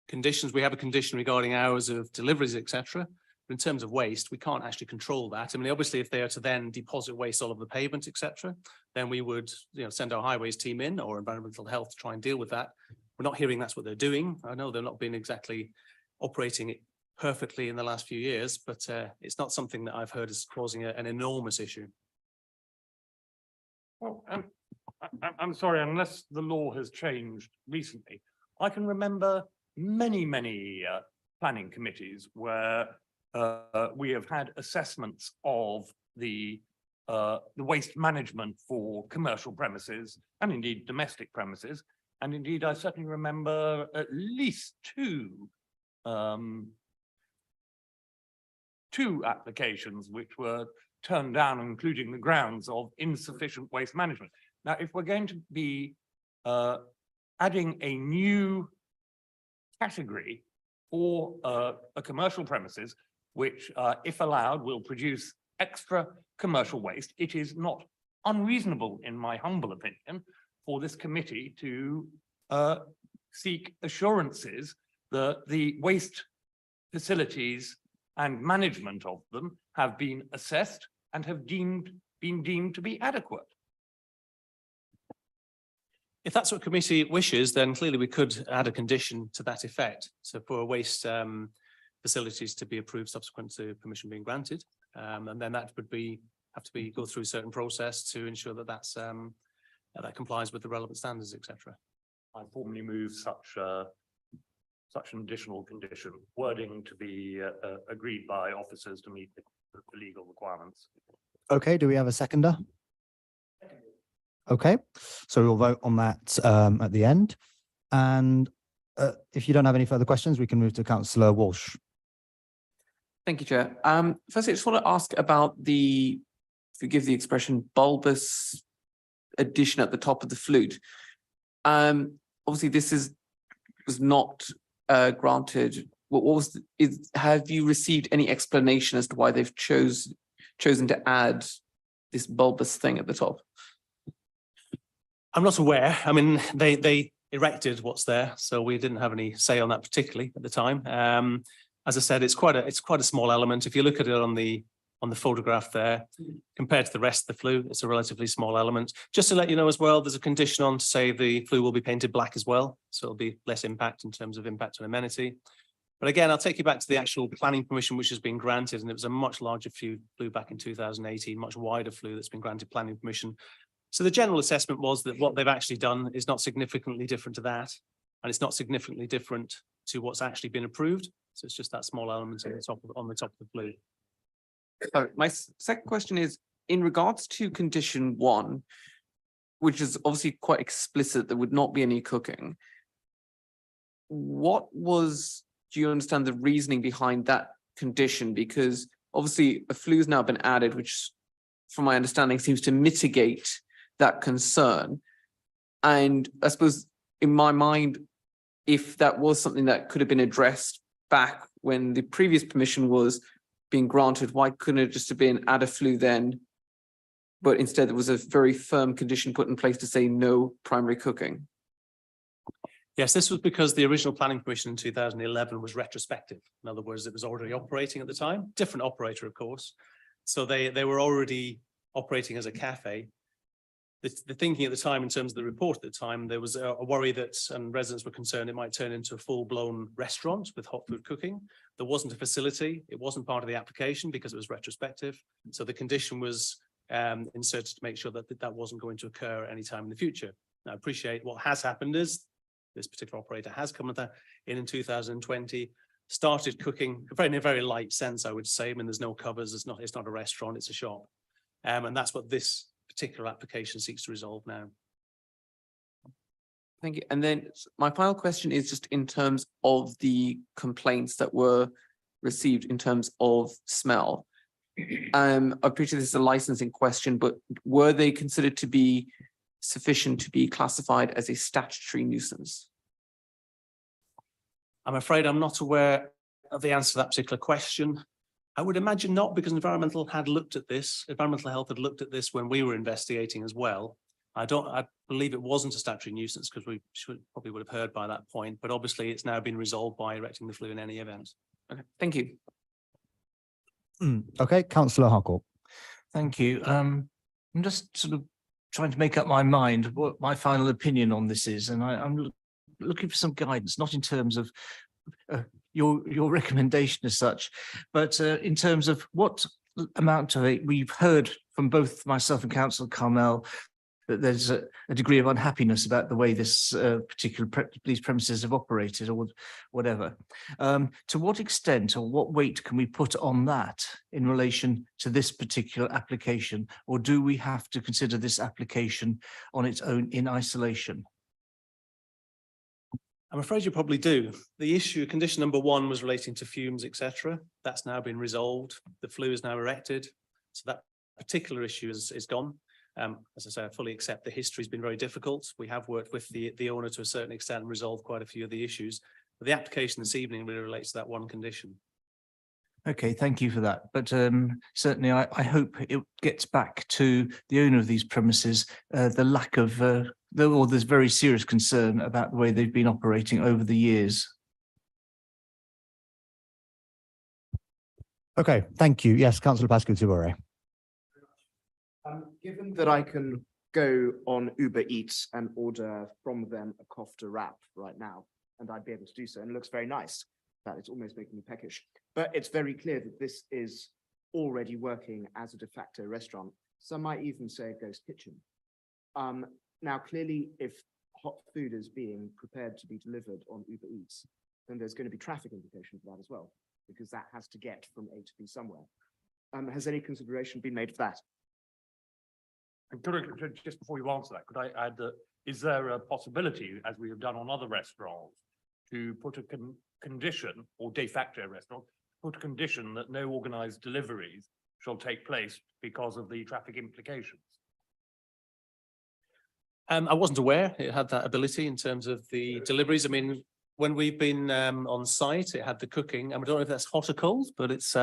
conditions, we have a condition regarding hours of deliveries, etc. But in terms of waste, we can't actually control that. I mean, obviously, if they are to then deposit waste all over the pavement, etc., then we would, send our highways team in or environmental health to try and deal with that. We're not hearing that's what they're doing. I know they've not been exactly operating it perfectly in the last few years, but it's not something that I've heard is causing an enormous issue. Well, I'm sorry, unless the law has changed recently, I can remember many planning committees where we have had assessments of the waste management for commercial premises and indeed domestic premises. And indeed, I certainly remember at least two applications which were turned down, including the grounds of insufficient waste management. Now, if we're going to be adding a new category for a commercial premises, which, if allowed, will produce extra commercial waste, it is not unreasonable, in my humble opinion, for this committee to seek assurances that the waste facilities and management of them have been assessed and have been deemed to be adequate. If that's what committee wishes, then clearly we could add a condition to that effect. So for waste facilities to be approved subsequent to permission being granted, and then that would have to go through a certain process to ensure that that complies with the relevant standards, etc. I formally move such an additional condition, wording to be agreed by officers to meet the legal requirements. Okay, do we have a seconder? Okay, so we'll vote on that at the end. And if you don't have any further questions, we can move to Councillor Walsh. Thank you, Chair. Firstly, I just want to ask about the forgive the expression, bulbous addition at the top of the flute. Obviously, was not granted. What was have you received any explanation as to why they've chosen to add this bulbous thing at the top? I'm not aware. I mean, they erected what's there, so we didn't have any say on that particularly at the time. As I said, it's quite a small element. If you look at it on the photograph there, compared to the rest of the flue, it's a relatively small element. Just to let you know as well, there's a condition on to say the flue will be painted black as well, so it'll be less impact in terms of impact on amenity. But again, I'll take you back to the actual planning permission which has been granted, and it was a much larger flue back in 2018, much wider flue that's been granted planning permission. So the general assessment was that what they've actually done is not significantly different to that, and it's not significantly different to what's actually been approved. So it's just that small element on the top of the flue. My second question is, in regards to condition 1, which is obviously quite explicit, there would not be any cooking. Do you understand the reasoning behind that condition? Because obviously a flue has now been added, which from my understanding seems to mitigate that concern. And I suppose in my mind, if that was something that could have been addressed back when the previous permission was being granted, why couldn't it just have been add a flue then? But instead there was a very firm condition put in place to say no primary cooking. Yes, this was because the original planning permission in 2011 was retrospective. In other words, it was already operating at the time, different operator, of course. So they were already operating as a cafe. The thinking at the time, in terms of the report at the time, there was a worry that, and residents were concerned, it might turn into a full-blown restaurant with hot food cooking. There wasn't a facility. It wasn't part of the application because it was retrospective. So the condition was inserted to make sure that that wasn't going to occur anytime in the future. Now, I appreciate what has happened is this particular operator has come in 2020, started cooking in a very light sense, I would say. I mean, there's no covers. It's not a restaurant. It's a shop, and that's what this particular application seeks to resolve now. Thank you. And then my final question is just in terms of the complaints that were received in terms of smell. I appreciate this is a licensing question, but were they considered to be sufficient to be classified as a statutory nuisance? I'm afraid I'm not aware of the answer to that particular question. I would imagine not, because Environmental Health had looked at this when we were investigating as well. I believe it wasn't a statutory nuisance because we probably would have heard by that point, but obviously it's now been resolved by erecting the flue in any event. Okay, thank you. Okay, Councillor Harcourt. Thank you. I'm just sort of trying to make up my mind what my final opinion on this is, and I'm looking for some guidance, not in terms of your recommendation as such, but in terms of what amount of it we've heard from both myself and Councillor Carmel that there's a degree of unhappiness about the way this these premises have operated or whatever. To what extent or what weight can we put on that in relation to this particular application, or do we have to consider this application on its own in isolation? I'm afraid you probably do. The issue, condition number 1 was relating to fumes, etc. That's now been resolved. The flue is now erected. So that particular issue is gone. As I say, I fully accept the history has been very difficult. We have worked with the owner to a certain extent and resolved quite a few of the issues. But the application this evening really relates to that one condition. Okay, thank you for that. But certainly I hope it gets back to the owner of these premises, the lack of, or there's very serious concern about the way they've been operating over the years. Okay, thank you. Yes, Councillor Pascal-Touare. Given that I can go on Uber Eats and order from them a kofta wrap right now, and I'd be able to do so, and it looks very nice, that it's almost making me peckish. But it's very clear that this is already working as a de facto restaurant. Some might even say a ghost kitchen. Now, clearly, if hot food is being prepared to be delivered on Uber Eats, then there's going to be traffic implications for that as well, because that has to get from A to B somewhere. Has any consideration been made for that? Just before you answer that, could I add that, is there a possibility, as we have done on other restaurants, to put a condition, or de facto restaurant, put a condition that no organized deliveries shall take place because of the traffic implications. I wasn't aware it had that ability in terms of the deliveries. I mean, when we've been on site, it had the cooking. I don't know if that's hot or cold, but it's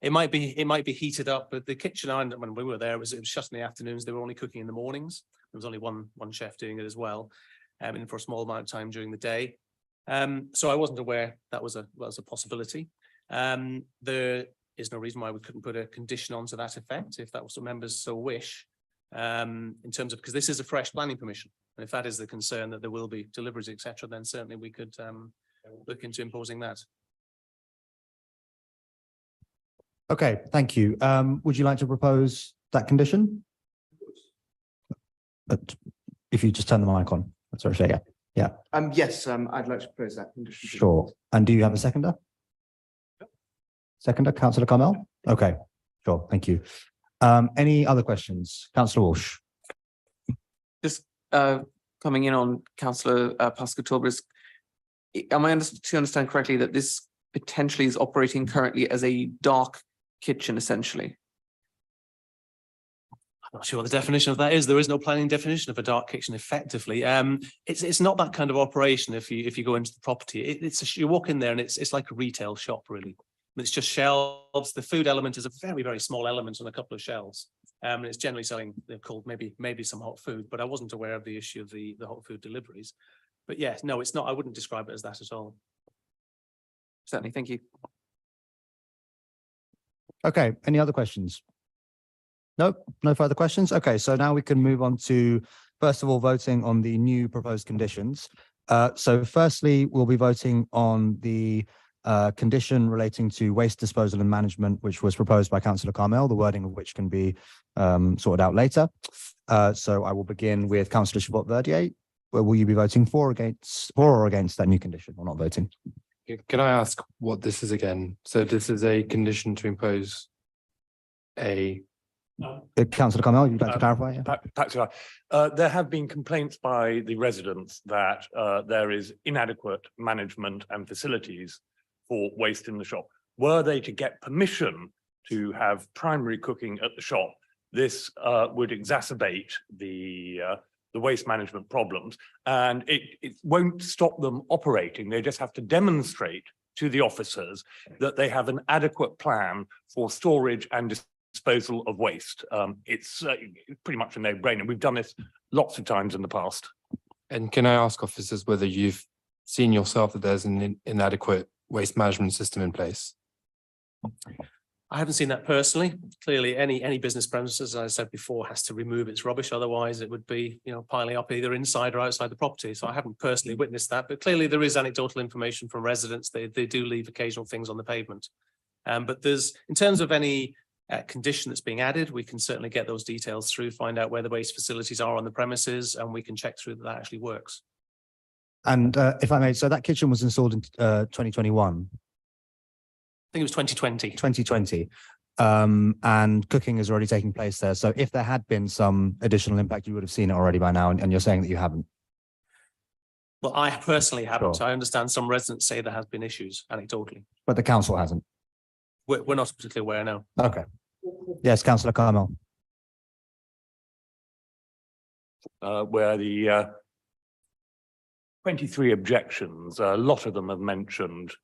it might be heated up. But the kitchen, when we were there, it was shut in the afternoons. They were only cooking in the mornings. There was only one chef doing it as well, and for a small amount of time during the day. So I wasn't aware that was a possibility. There is no reason why we couldn't put a condition onto that effect if that was what members so wish. In terms of, because this is a fresh planning permission, and if that is the concern that there will be deliveries, etc., then certainly we could look into imposing that. Okay, thank you. Would you like to propose that condition? If you just turn the mic on, sorry, yeah. Yes, I'd like to propose that condition. Sure. And do you have a seconder? Seconder, Councillor Carmel? Okay, sure, thank you. Any other questions? Councillor Walsh. Just coming in on Councillor Pascal-Tilbury's, am I to understand correctly that this potentially is operating currently as a dark kitchen, essentially? I'm not sure what the definition of that is. There is no planning definition of a dark kitchen effectively. It's not that kind of operation. If you go into the property, you walk in there and it's like a retail shop really. It's just shelves. The food element is a very, very small element on a couple of shelves. And it's generally selling, they're called maybe some hot food, but I wasn't aware of the issue of the hot food deliveries. But yes, no, it's not. I wouldn't describe it as that at all. Certainly, thank you. Okay, any other questions? Nope, no further questions. Okay, so now we can move on to, first of all, voting on the new proposed conditions. So firstly, we'll be voting on the condition relating to waste disposal and management, which was proposed by Councillor Carmel, the wording of which can be sorted out later. So I will begin with Councillor Chabot-Verdier. Where will you be voting for or against that new condition, or not voting? Can I ask what this is again? So this is a condition to impose a. Councillor Carmel, you'd like to clarify? Yeah? There have been complaints by the residents that there is inadequate management and facilities for waste in the shop. Were they to get permission to have primary cooking at the shop, this would exacerbate the waste management problems, and it won't stop them operating. They just have to demonstrate to the officers that they have an adequate plan for storage and disposal of waste. It's pretty much a no-brainer. We've done this lots of times in the past. And can I ask officers whether you've seen yourself that there's an inadequate waste management system in place? I haven't seen that personally. Clearly, any business premises, as I said before, has to remove its rubbish. Otherwise, it would be, piling up either inside or outside the property. So I haven't personally witnessed that, but clearly there is anecdotal information from residents. They do leave occasional things on the pavement. But there's, in terms of any condition that's being added, we can certainly get those details through, find out where the waste facilities are on the premises, and we can check through that actually works. And if I may, so that kitchen was installed in 2021. I think it was 2020. 2020. And cooking is already taking place there. So if there had been some additional impact, you would have seen it already by now, and you're saying that you haven't. Well, I personally haven't. Sure. I understand some residents say there has been issues anecdotally. But the council hasn't. We're not particularly aware now. Okay. Yes, Councillor Carmel. Where the 23 objections, a lot of them have mentioned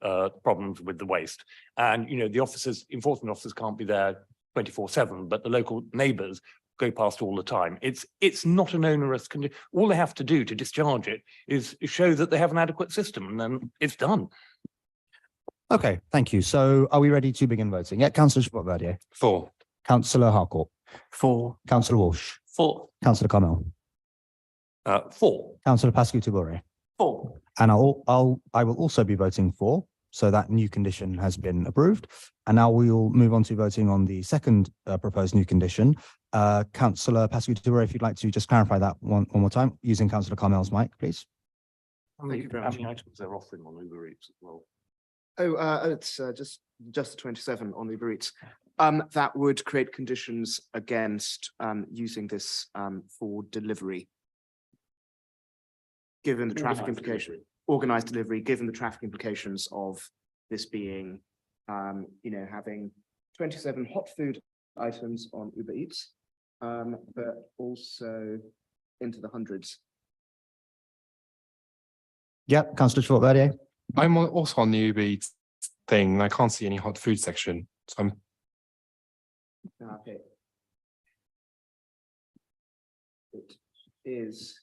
problems with the waste. And, the enforcement officers can't be there 24/7, but the local neighbours go past all the time. It's not an onerous condition. All they have to do to discharge it is show that they have an adequate system, and then it's done. Okay, thank you. So are we ready to begin voting? Yeah, Councillor Chabot-Verdier. For. Councillor Harcourt. For. Councillor Walsh. For. Councillor Carmel. For. Councillor Pascal-Tilbury. For. And I will also be voting for. So that new condition has been approved. And now we will move on to voting on the second proposed new condition. Councillor Pascal-Tilbury, if you'd like to just clarify that one more time, using Councillor Carmel's mic, please. Thank you very much. Items they're offering on Uber Eats as well. It's just the 27 on Uber Eats. That would create conditions against using this for delivery. Given the traffic implication, organized delivery, given the traffic implications of this being, having 27 hot food items on Uber Eats, but also into the hundreds. Yep, Councillor Verdier. I'm also on the Uber Eats thing, and I can't see any hot food section, so I'm Okay. It is.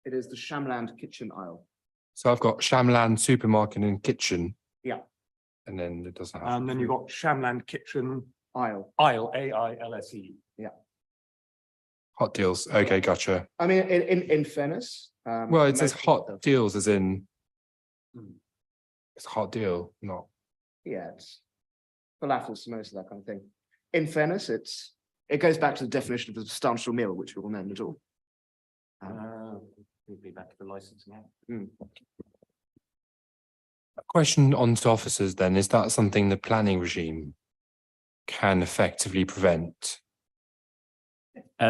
It is the Shamland kitchen aisle. So I've got Shamland supermarket and kitchen. Yeah. And then it doesn't have. And then you've got Shamland Kitchen Aisle. Aisle, Yeah. Hot deals. Okay, gotcha. I mean, in fairness. Well, it says most of hot the- deals as in. It's a hot deal, not. Yeah, it's falafel, samosa, that kind of thing. In fairness, it goes back to the definition of a substantial meal, which we will name it all. We'll be back to the licensing act. A question on to officers then, is that something the planning regime can effectively prevent?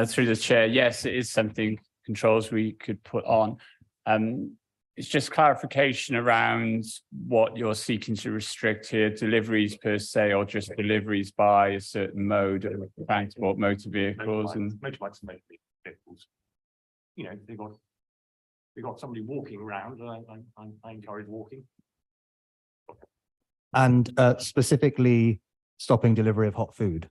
Through the chair, yes, it is something controls we could put on. It's just clarification around what you're seeking to restrict here, deliveries per se, or just deliveries by a certain mode of transport, motor vehicles and. Motorbikes and motor vehicles. You know, they've got somebody walking around, and I encourage walking. And specifically stopping delivery of hot food,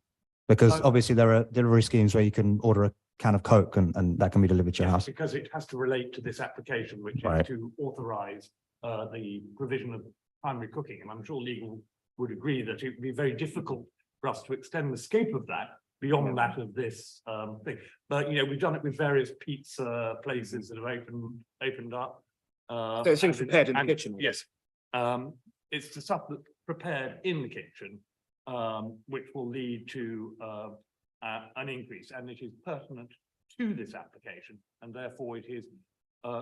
because obviously there are delivery schemes where you can order a can of Coke and that can be delivered to your house. Because it has to relate to this application, which Right. is to authorize the provision of primary cooking. And I'm sure legal would agree that it would be very difficult for us to extend the scope of that beyond that of this thing. But, you know, we've done it with various pizza places that have opened up. So it's things and prepared in the and- kitchen? Yes. It's the stuff that's prepared in the kitchen, which will lead to an increase, and it is pertinent to this application, and therefore it is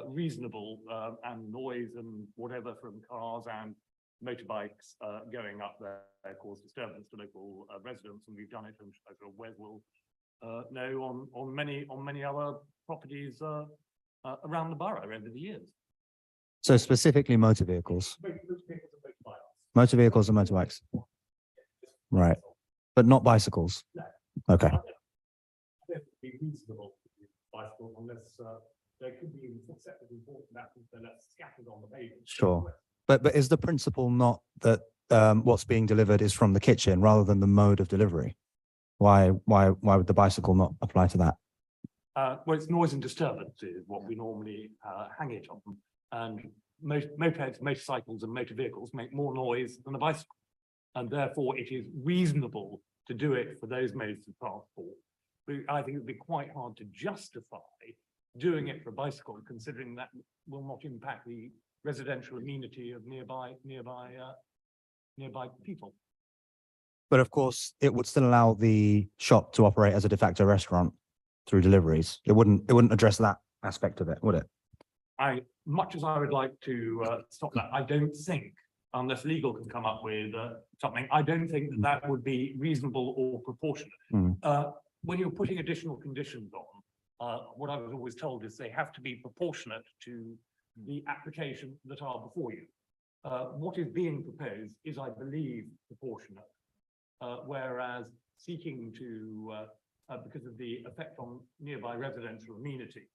reasonable, and noise and whatever from cars and motorbikes going up there cause disturbance to local residents, and we've done it, and as Wes will know, on many other properties around the borough over the years. So specifically motor vehicles, motor vehicles and motorbikes. Right, but not bicycles. Okay. Be reasonable bicycle unless there could be separate important matters that are scattered on the pavement. Sure. But is the principle not that what's being delivered is from the kitchen rather than the mode of delivery? Why would the bicycle not apply to that? Well, it's noise and disturbance is what we normally hang it on. And mopeds, motorcycles and motor vehicles make more noise than a bicycle. And therefore it is reasonable to do it for those modes of transport. But I think it would be quite hard to justify doing it for a bicycle, considering that will not impact the residential amenity of nearby people. But of course, it would still allow the shop to operate as a de facto restaurant through deliveries. It wouldn't address that aspect of it, would it? Much as I would like to stop that, I don't think, unless legal can come up with something, I don't think that would be reasonable or proportionate. When you're putting additional conditions on, what I was always told is they have to be proportionate to the application that are before you. What is being proposed is, I believe, proportionate, whereas seeking to, because of the effect on nearby residential amenity,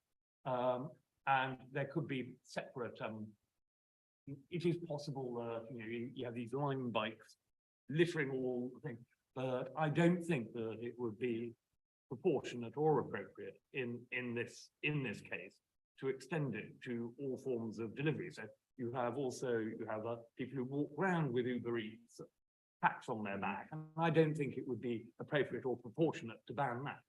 and there could be separate, it is possible, you know, you have these line bikes littering all the things, but I don't think that it would be proportionate or appropriate in this case to extend it to all forms of delivery. So you have people who walk around with Uber Eats packs on their back, and I don't think it would be appropriate or proportionate to ban that.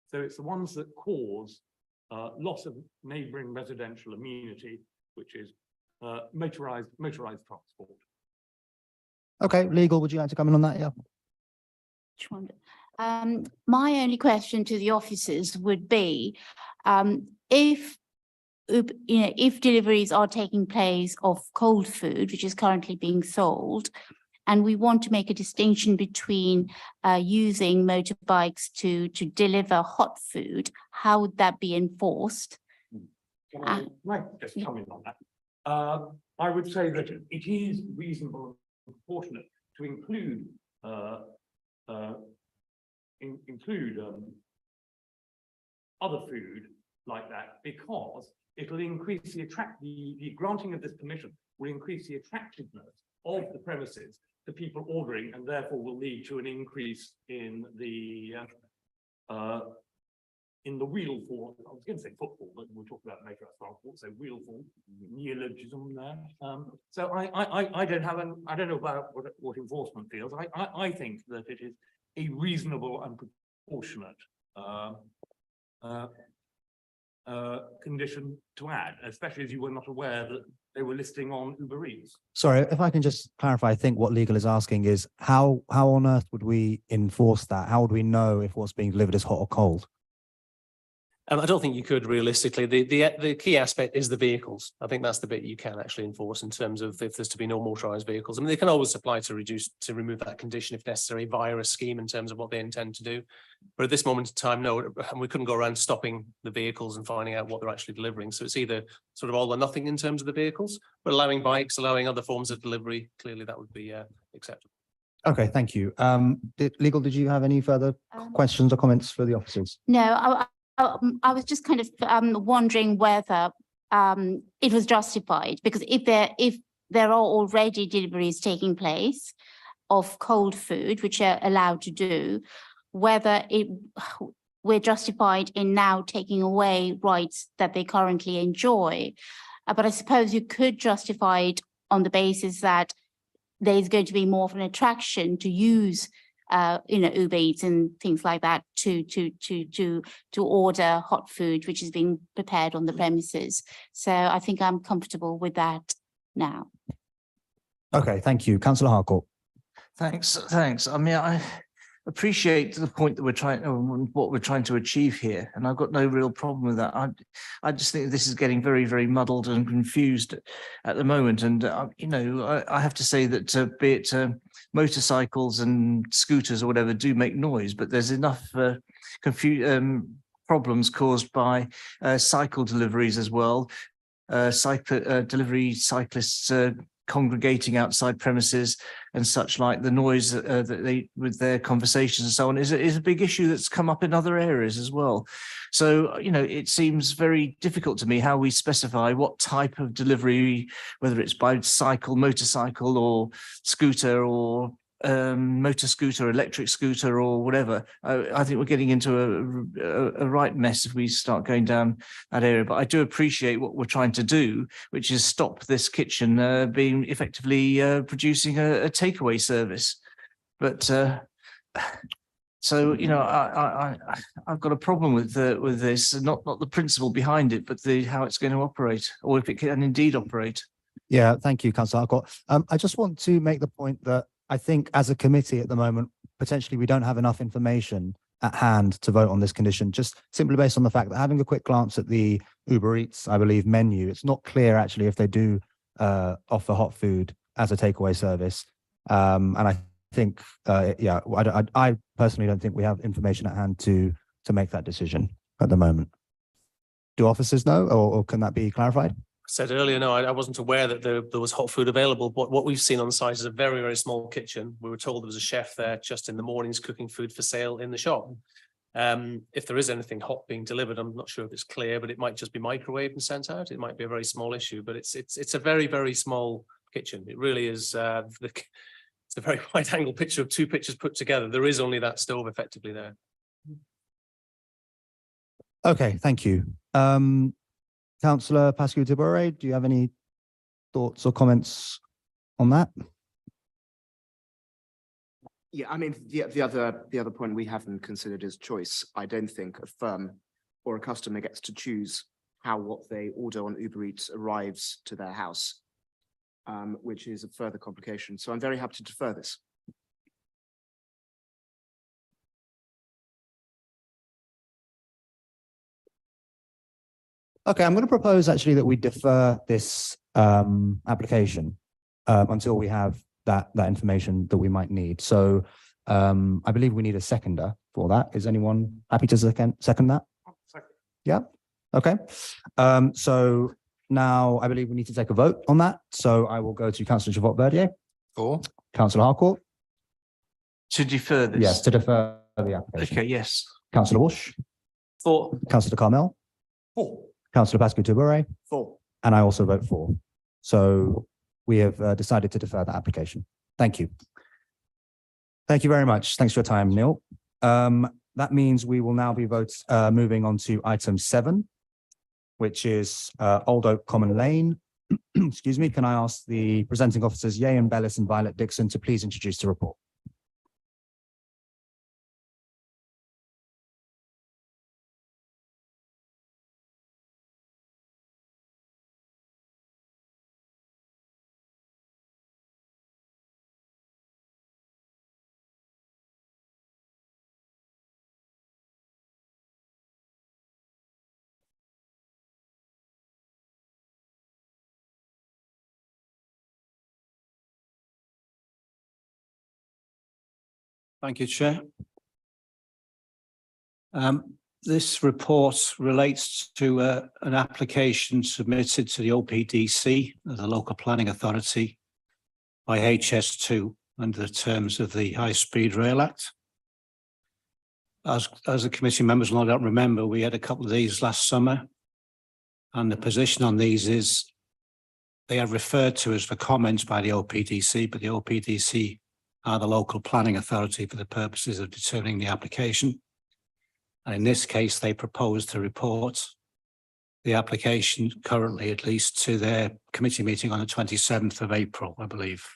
So it's the ones that cause loss of neighbouring residential amenity, which is motorized transport. Okay, legal, would you like to comment on that? Yeah. My only question to the officers would be, if deliveries are taking place of cold food, which is currently being sold, and we want to make a distinction between using motorbikes to deliver hot food, how would that be enforced? Can I just comment on that? I would say that it is reasonable and proportionate to include other food like that, because it'll increase the granting of this permission will increase the attractiveness of the premises to people ordering, and therefore will lead to an increase in the wheel fall. I was going to say footfall, but we'll talk about it later. So wheel fall, neologism there. So I don't know about what enforcement feels. I think that it is a reasonable and proportionate condition to add, especially as you were not aware that they were listing on Uber Eats. Sorry, if I can just clarify, I think what legal is asking is how on earth would we enforce that? How would we know if what's being delivered is hot or cold? I don't think you could realistically. The key aspect is the vehicles. I think that's the bit you can actually enforce in terms of if there's to be no motorised vehicles. I mean, they can always apply to remove that condition if necessary via a scheme in terms of what they intend to do. But at this moment in time, no, we couldn't go around stopping the vehicles and finding out what they're actually delivering. So it's either sort of all or nothing in terms of the vehicles, but allowing bikes, allowing other forms of delivery, clearly that would be acceptable. Okay, thank you. Legal, did you have any further questions or comments for the officers? No, I was just kind of wondering whether it was justified, because if there are already deliveries taking place of cold food, which are allowed to do, whether we're justified in now taking away rights that they currently enjoy. But I suppose you could justify it on the basis that there's going to be more of an attraction to use Uber Eats and things like that to order hot food, which is being prepared on the premises. So I think I'm comfortable with that now. Okay, thank you. Councillor Harcourt. Thanks. I mean, I appreciate the point that what we're trying to achieve here, and I've got no real problem with that. I just think this is getting very, very muddled and confused at the moment. And I have to say that be it motorcycles and scooters or whatever do make noise, but there's enough problems caused by cycle deliveries as well. Delivery cyclists congregating outside premises and such like, the noise that they with their conversations and so on is a big issue that's come up in other areas as well. So it seems very difficult to me how we specify what type of delivery, whether it's by cycle, motorcycle, or scooter, or motor scooter, electric scooter, or whatever. I think we're getting into a right mess if we start going down that area. But I do appreciate what we're trying to do, which is stop this kitchen being effectively producing a takeaway service. But so I've got a problem with this, not the principle behind it, but how it's going to operate, or if it can indeed operate. Yeah, thank you, Councillor Harcourt. I just want to make the point that I think as a committee at the moment, potentially we don't have enough information at hand to vote on this condition, just simply based on the fact that having a quick glance at the Uber Eats, I believe, menu, it's not clear actually if they do offer hot food as a takeaway service. And I think, I personally don't think we have information at hand to make that decision at the moment. Do officers know, or can that be clarified? Said earlier, no, I wasn't aware that there was hot food available. But what we've seen on site is a very, very small kitchen. We were told there was a chef there just in the mornings cooking food for sale in the shop. If there is anything hot being delivered, I'm not sure if it's clear, but it might just be microwaved and sent out. It might be a very small issue, but it's a very, very small kitchen. It really is. It's a very wide angle picture of two pictures put together. There is only that stove effectively there. Okay, thank you. Councillor Pascu-Tibore, do you have any thoughts or comments on that? Yeah, I mean, the other point we haven't considered is choice. I don't think a firm or a customer gets to choose how what they order on Uber Eats arrives to their house, which is a further complication. So I'm very happy to defer this. Okay, I'm going to propose actually that we defer this application until we have that information that we might need. So I believe we need a seconder for that. Is anyone happy to second that? Yeah. Okay. So Now, I believe we need to take a vote on that. So I will go to Councillor Javot Verdier, For? Councillor Harcourt. To defer this? Yes, to defer the application. Okay, yes. Councillor Walsh, For. Councillor Carmel, Councillor Pascal Toubourey, For. and I also vote for. So we have decided to defer that application. Thank you. Thank you very much. Thanks for your time, Neil. That means we will now be moving on to item 7, which is Old Oak Common Lane. Excuse me. Can I ask the presenting officers, Yehan Bellis and Violet Dixon, to please introduce the report? Thank you, Chair. This report relates to an application submitted to the OPDC, the Local Planning Authority, by HS2 under the terms of the High Speed Rail Act. As the committee members will no doubt remember, we had a couple of these last summer, and the position on these is they are referred to as for comments by the OPDC, but the OPDC are the local planning authority for the purposes of determining the application. And in this case, they propose to report the application currently, at least, to their committee meeting on the 27th of April, I believe.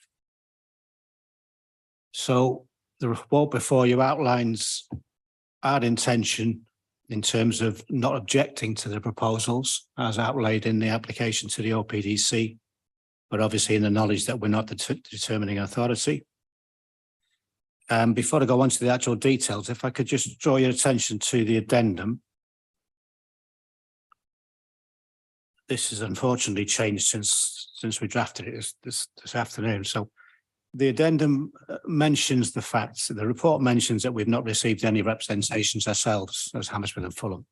So the report before you outlines our intention in terms of not objecting to the proposals as outlaid in the application to the OPDC, but obviously in the knowledge that we're not the determining authority. Before I go on to the actual details, if I could just draw your attention to the addendum. This has unfortunately changed since we drafted it this afternoon. So the addendum mentions the facts. The report mentions that we've not received any representations ourselves as Hammersmith and Fulham.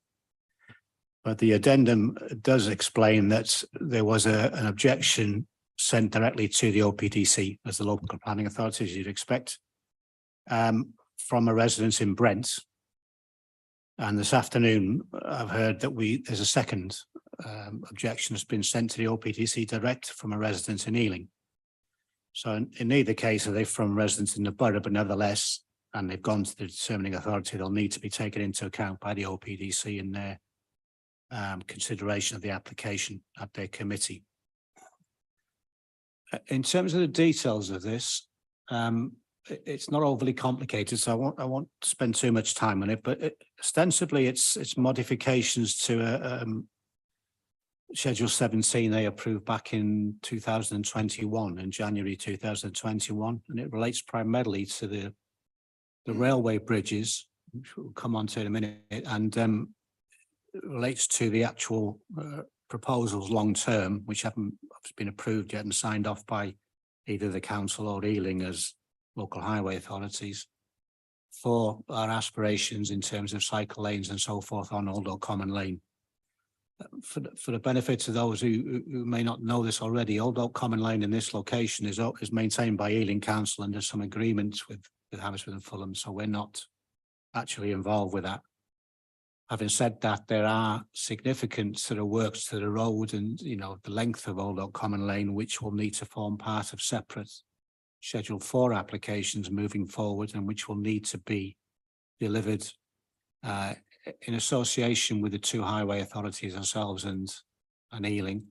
But the addendum does explain that there was an objection sent directly to the OPDC as the local planning authority, as you'd expect, from a resident in Brent. And this afternoon, I've heard that there's a second objection that's been sent to the OPDC direct from a resident in Ealing. So in neither case are they from residents in the borough, but nevertheless, and they've gone to the determining authority, they'll need to be taken into account by the OPDC in their consideration of the application at their committee. In terms of the details of this, it's not overly complicated, so I won't spend too much time on it, but ostensibly it's modifications to Schedule 17 they approved back in 2021, in January 2021, and it relates primarily to the railway bridges, which we'll come on to in a minute, and it relates to the actual proposals long term, which haven't been approved yet and signed off by either the council or Ealing as local highway authorities for our aspirations in terms of cycle lanes and so forth on Old Oak Common Lane. For the benefit of those who may not know this already, Old Oak Common Lane in this location is maintained by Ealing Council under some agreements with Hammersmith and Fulham, so we're not actually involved with that. Having said that, there are significant sort of works to the road and, you know, the length of Old Oak Common Lane, which will need to form part of separate Schedule 4 applications moving forward, and which will need to be delivered in association with the two highway authorities ourselves and Ealing,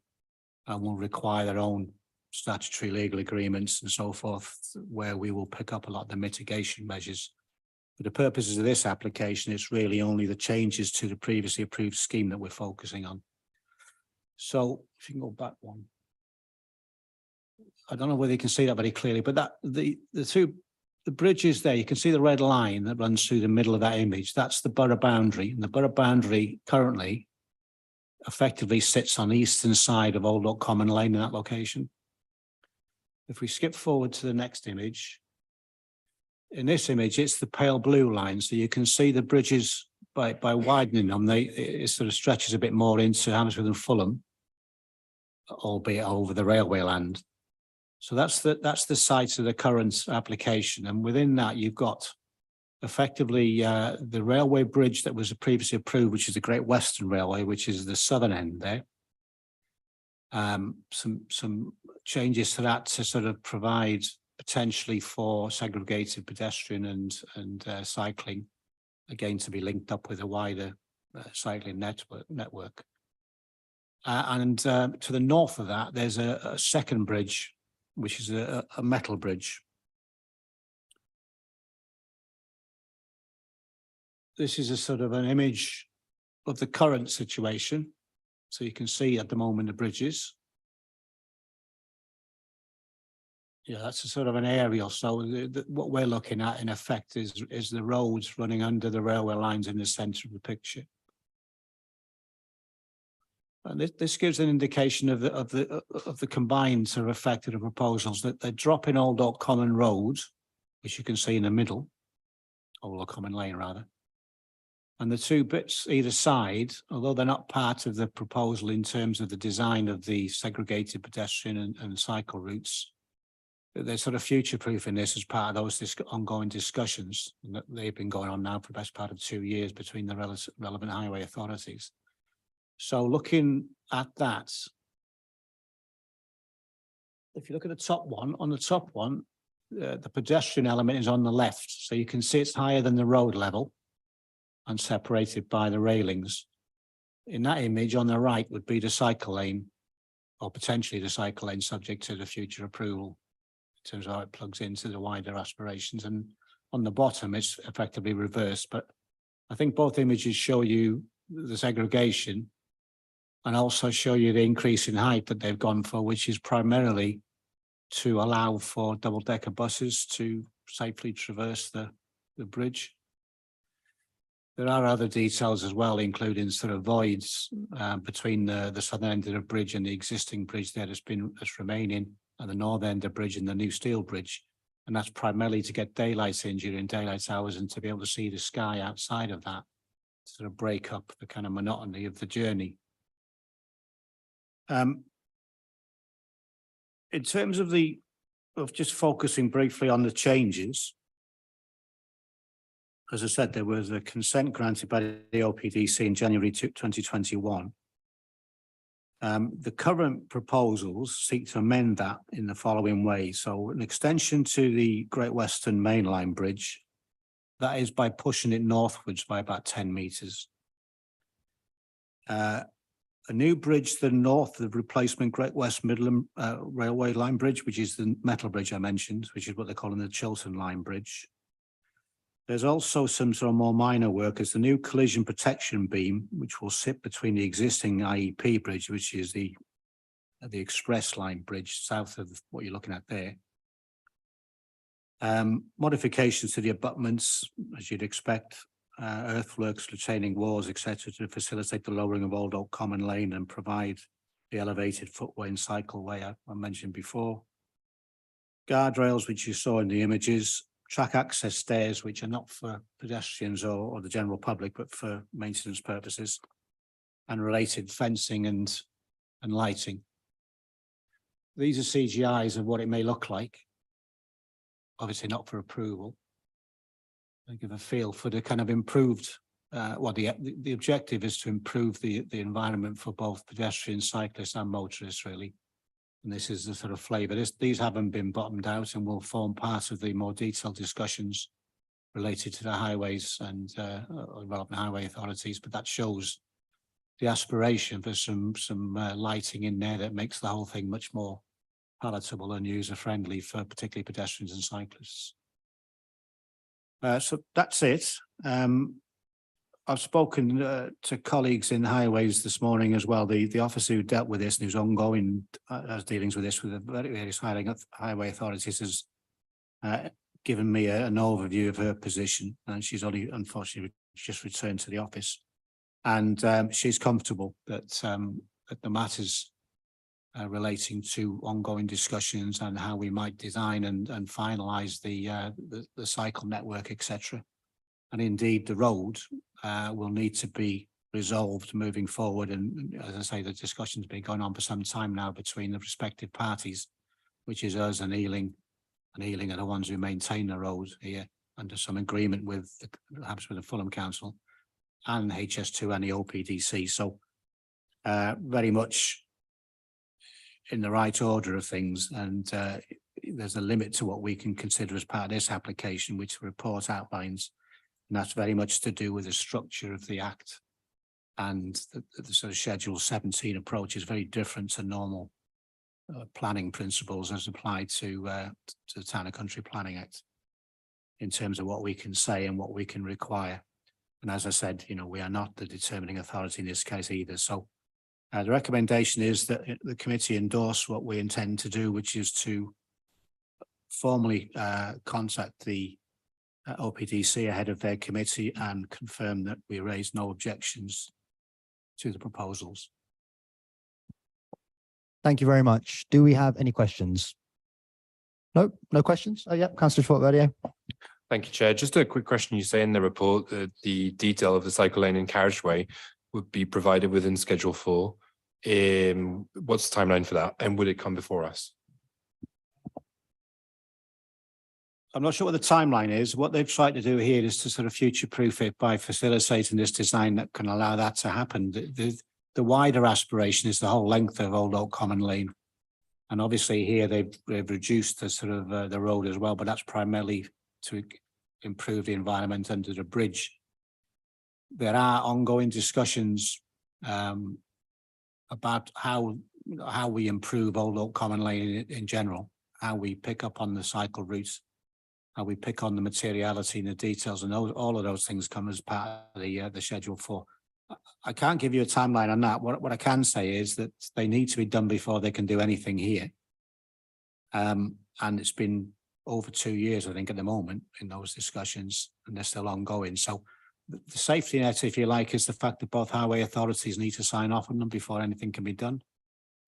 and will require their own statutory legal agreements and so forth, where we will pick up a lot of the mitigation measures. For the purposes of this application, it's really only the changes to the previously approved scheme that we're focusing on. So if you can go back one. I don't know whether you can see that very clearly, but that the bridges there, you can see the red line that runs through the middle of that image. That's the borough boundary, and the borough boundary currently effectively sits on the eastern side of Old Oak Common Lane in that location. If we skip forward to the next image, in this image, it's the pale blue line. So you can see the bridges by widening them, it sort of stretches a bit more into Hammersmith and Fulham. albeit over the railway land. So that's the site of the current application, and within that you've got effectively the railway bridge that was previously approved, which is the Great Western Railway, which is the southern end there. Some changes to that to sort of provide potentially for segregated pedestrian and cycling, again to be linked up with a wider cycling network. And to the north of that, there's a second bridge, which is a metal bridge. This is a sort of an image of the current situation. So you can see at the moment the bridges. Yeah, that's a sort of an aerial. So what we're looking at in effect is the roads running under the railway lines in the centre of the picture. And this gives an indication of the combined sort of effect of the proposals, that they're dropping Old Oak Common Road, which you can see in the middle, Old Oak Common Lane rather. And the two bits either side, although they're not part of the proposal in terms of the design of the segregated pedestrian and cycle routes, they're sort of future-proofing this as part of those ongoing discussions that they've been going on now for the best part of 2 years between the relevant highway authorities. So looking at that, if you look at the top one, on the top one, the pedestrian element is on the left. So you can see it's higher than the road level and separated by the railings. In that image on the right would be the cycle lane, or potentially the cycle lane, subject to the future approval in terms of how it plugs into the wider aspirations. And on the bottom, it's effectively reversed. But I think both images show you the segregation and also show you the increase in height that they've gone for, which is primarily to allow for double-decker buses to safely traverse the bridge. There are other details as well, including sort of voids between the southern end of the bridge and the existing bridge there that's remaining, and the north end of the bridge and the new steel bridge. And that's primarily to get daylight in during daylight hours and to be able to see the sky outside of that, to sort of break up the kind of monotony of the journey. In terms of just focusing briefly on the changes, as I said, there was a consent granted by the OPDC in January 2021. The current proposals seek to amend that in the following way. So an extension to the Great Western Mainline Bridge, that is by pushing it northwards by about 10 metres. A new bridge to the north of the replacement Great West Midland Railway Line Bridge, which is the metal bridge I mentioned, which is what they're calling the Chiltern Line Bridge. There's also some sort of more minor work as the new collision protection beam, which will sit between the existing IEP bridge, which is the Express Line Bridge south of what you're looking at there. Modifications to the abutments, as you'd expect, earthworks, retaining walls, etc., to facilitate the lowering of Old Oak Common Lane and provide the elevated footway and cycleway I mentioned before. Guardrails, which you saw in the images, track access stairs, which are not for pedestrians or the general public, but for maintenance purposes, and related fencing and lighting. These are CGIs of what it may look like, obviously not for approval. I give a feel for the kind of improved, the objective is to improve the environment for both pedestrians, cyclists and motorists, really. And this is the sort of flavour. These haven't been bottomed out and will form part of the more detailed discussions related to the highways and relevant highway authorities. But that shows the aspiration for some lighting in there that makes the whole thing much more palatable and user-friendly for particularly pedestrians and cyclists. So that's it. I've spoken to colleagues in highways this morning as well. The officer who dealt with this and who's ongoing has dealings with this with the various highway authorities has given me an overview of her position, and she's only unfortunately just returned to the office, and she's comfortable that the matters relating to ongoing discussions and how we might design and finalise the cycle network, etc., and indeed the road will need to be resolved moving forward. And as I say, the discussion's been going on for some time now between the respective parties, which is us and Ealing. And Ealing are the ones who maintain the road here under some agreement with perhaps with the Fulham Council and HS2 and the OPDC. So very much in the right order of things. And there's a limit to what we can consider as part of this application, which the report outlines. And that's very much to do with the structure of the Act. And the sort of Schedule 17 approach is very different to normal planning principles as applied to the Town and Country Planning Act in terms of what we can say and what we can require. And as I said, you know, we are not the determining authority in this case either. So the recommendation is that the committee endorse what we intend to do, which is to formally contact the OPDC ahead of their committee and confirm that we raise no objections to the proposals. Thank you very much. Do we have any questions? No, no questions? Oh, yeah, Councillor Schwartz-Verdier. Thank you, Chair. Just a quick question. You say in the report that the detail of the cycle lane and carriageway would be provided within Schedule 4. What's the timeline for that? And would it come before us? I'm not sure what the timeline is. What they've tried to do here is to sort of future-proof it by facilitating this design that can allow that to happen. The wider aspiration is the whole length of Old Oak Common Lane. And obviously here they've reduced the sort of the road as well, but that's primarily to improve the environment under the bridge. There are ongoing discussions about how we improve Old Oak Common Lane in general, how we pick up on the cycle routes, how we pick on the materiality and the details, and all of those things come as part of the Schedule 4. I can't give you a timeline on that. What I can say is that they need to be done before they can do anything here. And it's been over 2 years, I think, at the moment in those discussions, and they're still ongoing. So the safety net, if you like, is the fact that both highway authorities need to sign off on them before anything can be done.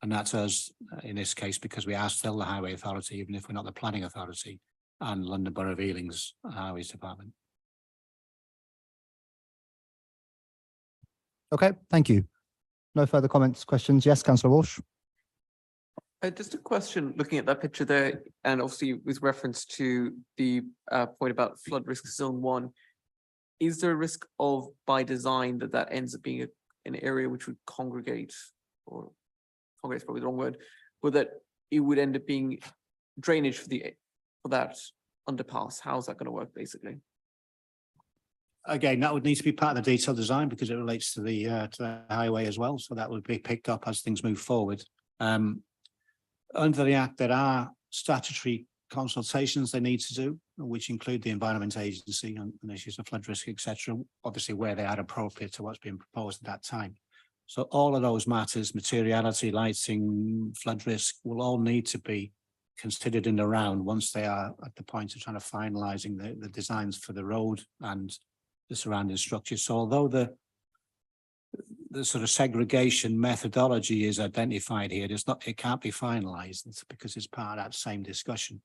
And that's us in this case, because we are still the highway authority, even if we're not the planning authority, and London Borough of Ealing's Highways Department. Okay, thank you. No further comments, questions? Yes, Councillor Walsh. Just a question, looking at that picture there, and obviously with reference to the point about flood risk zone 1, is there a risk of, by design, that ends up being an area which would congregate, or congregate is probably the wrong word, but that it would end up being drainage for that underpass? How's that going to work, basically? Again, that would need to be part of the detailed design because it relates to the highway as well. So that would be picked up as things move forward. Under the Act, there are statutory consultations they need to do, which include the Environment Agency on issues of flood risk, etc. Obviously, where they are appropriate to what's being proposed at that time. So all of those matters, materiality, lighting, flood risk, will all need to be considered in the round once they are at the point of trying to finalising the designs for the road and the surrounding structures. So although the sort of segregation methodology is identified here, it can't be finalised because it's part of that same discussion.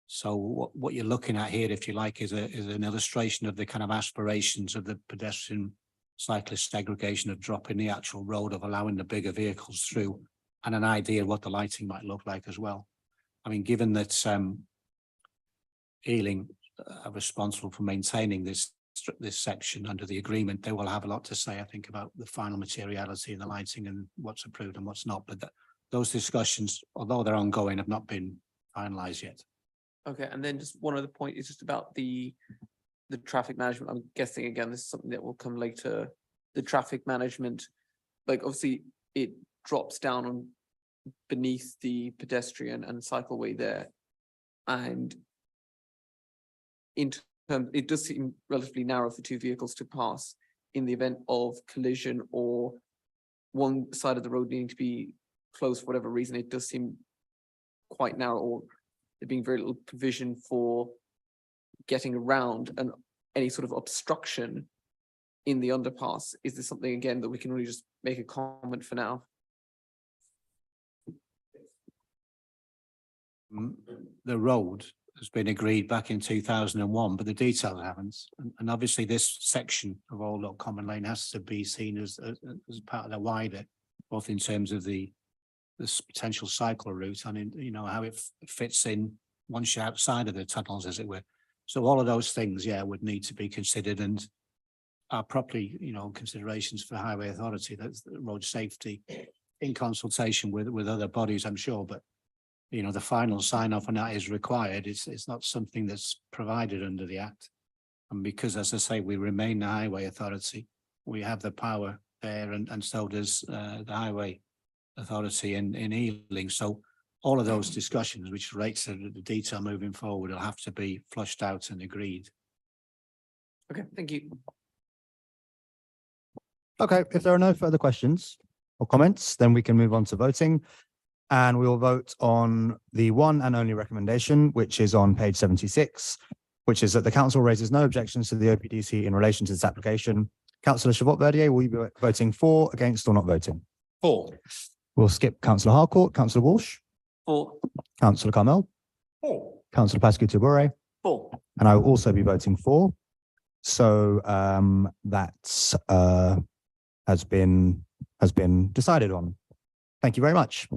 So what you're looking at here, if you like, is an illustration of the kind of aspirations of the pedestrian cyclist segregation, of dropping the actual road, of allowing the bigger vehicles through, and an idea of what the lighting might look like as well. I mean, given that Ealing are responsible for maintaining this section under the agreement, they will have a lot to say, I think, about the final materiality and the lighting and what's approved and what's not. But those discussions, although they're ongoing, have not been finalised yet. Okay, and then just one other point is just about the traffic management. I'm guessing, again, this is something that will come later. The traffic management, like obviously it drops down on beneath the pedestrian and cycleway there, and in terms, it does seem relatively narrow for two vehicles to pass in the event of collision or one side of the road needing to be closed for whatever reason. It does seem quite narrow, or there being very little provision for getting around and any sort of obstruction in the underpass. Is this something, again, that we can really just make a comment for now? The road has been agreed back in 2001, but the details haven't. And obviously this section of Old Common Lane has to be seen as part of the wider, both in terms of this potential cycle route and in, you know, how it fits in once you're outside of the tunnels, as it were. So all of those things, yeah, would need to be considered and are properly, you know, considerations for Highway Authority, that's the road safety in consultation with other bodies, I'm sure, but you know, the final sign off on that is required. It's not something that's provided under the Act. And because, as I say, we remain the Highway Authority, we have the power there and so does the Highway Authority in Ealing. So all of those discussions, which relates to the detail moving forward, will have to be flushed out and agreed. Okay, thank you. Okay, if there are no further questions or comments, then we can move on to voting. And we will vote on the one and only recommendation, which is on page 76, which is that the council raises no objections to the OPDC in relation to this application. Councillor Chavot-Verdier, will you be voting for, against, or not voting? For. We'll skip Councillor Harcourt, Councillor Walsh, For. Councillor Carmel, For. Councillor Pascu Tibure, For. and I will also be voting for. So that has been decided on. Thank you very much.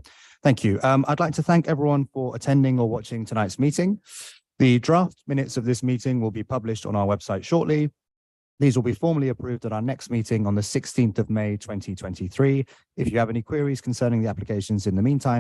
Thank you. I'd like to thank everyone for attending or watching tonight's meeting. The draft minutes of this meeting will be published on our website shortly. These will be formally approved at our next meeting on the 16th of May, 2023. If you have any queries concerning the applications in the meantime,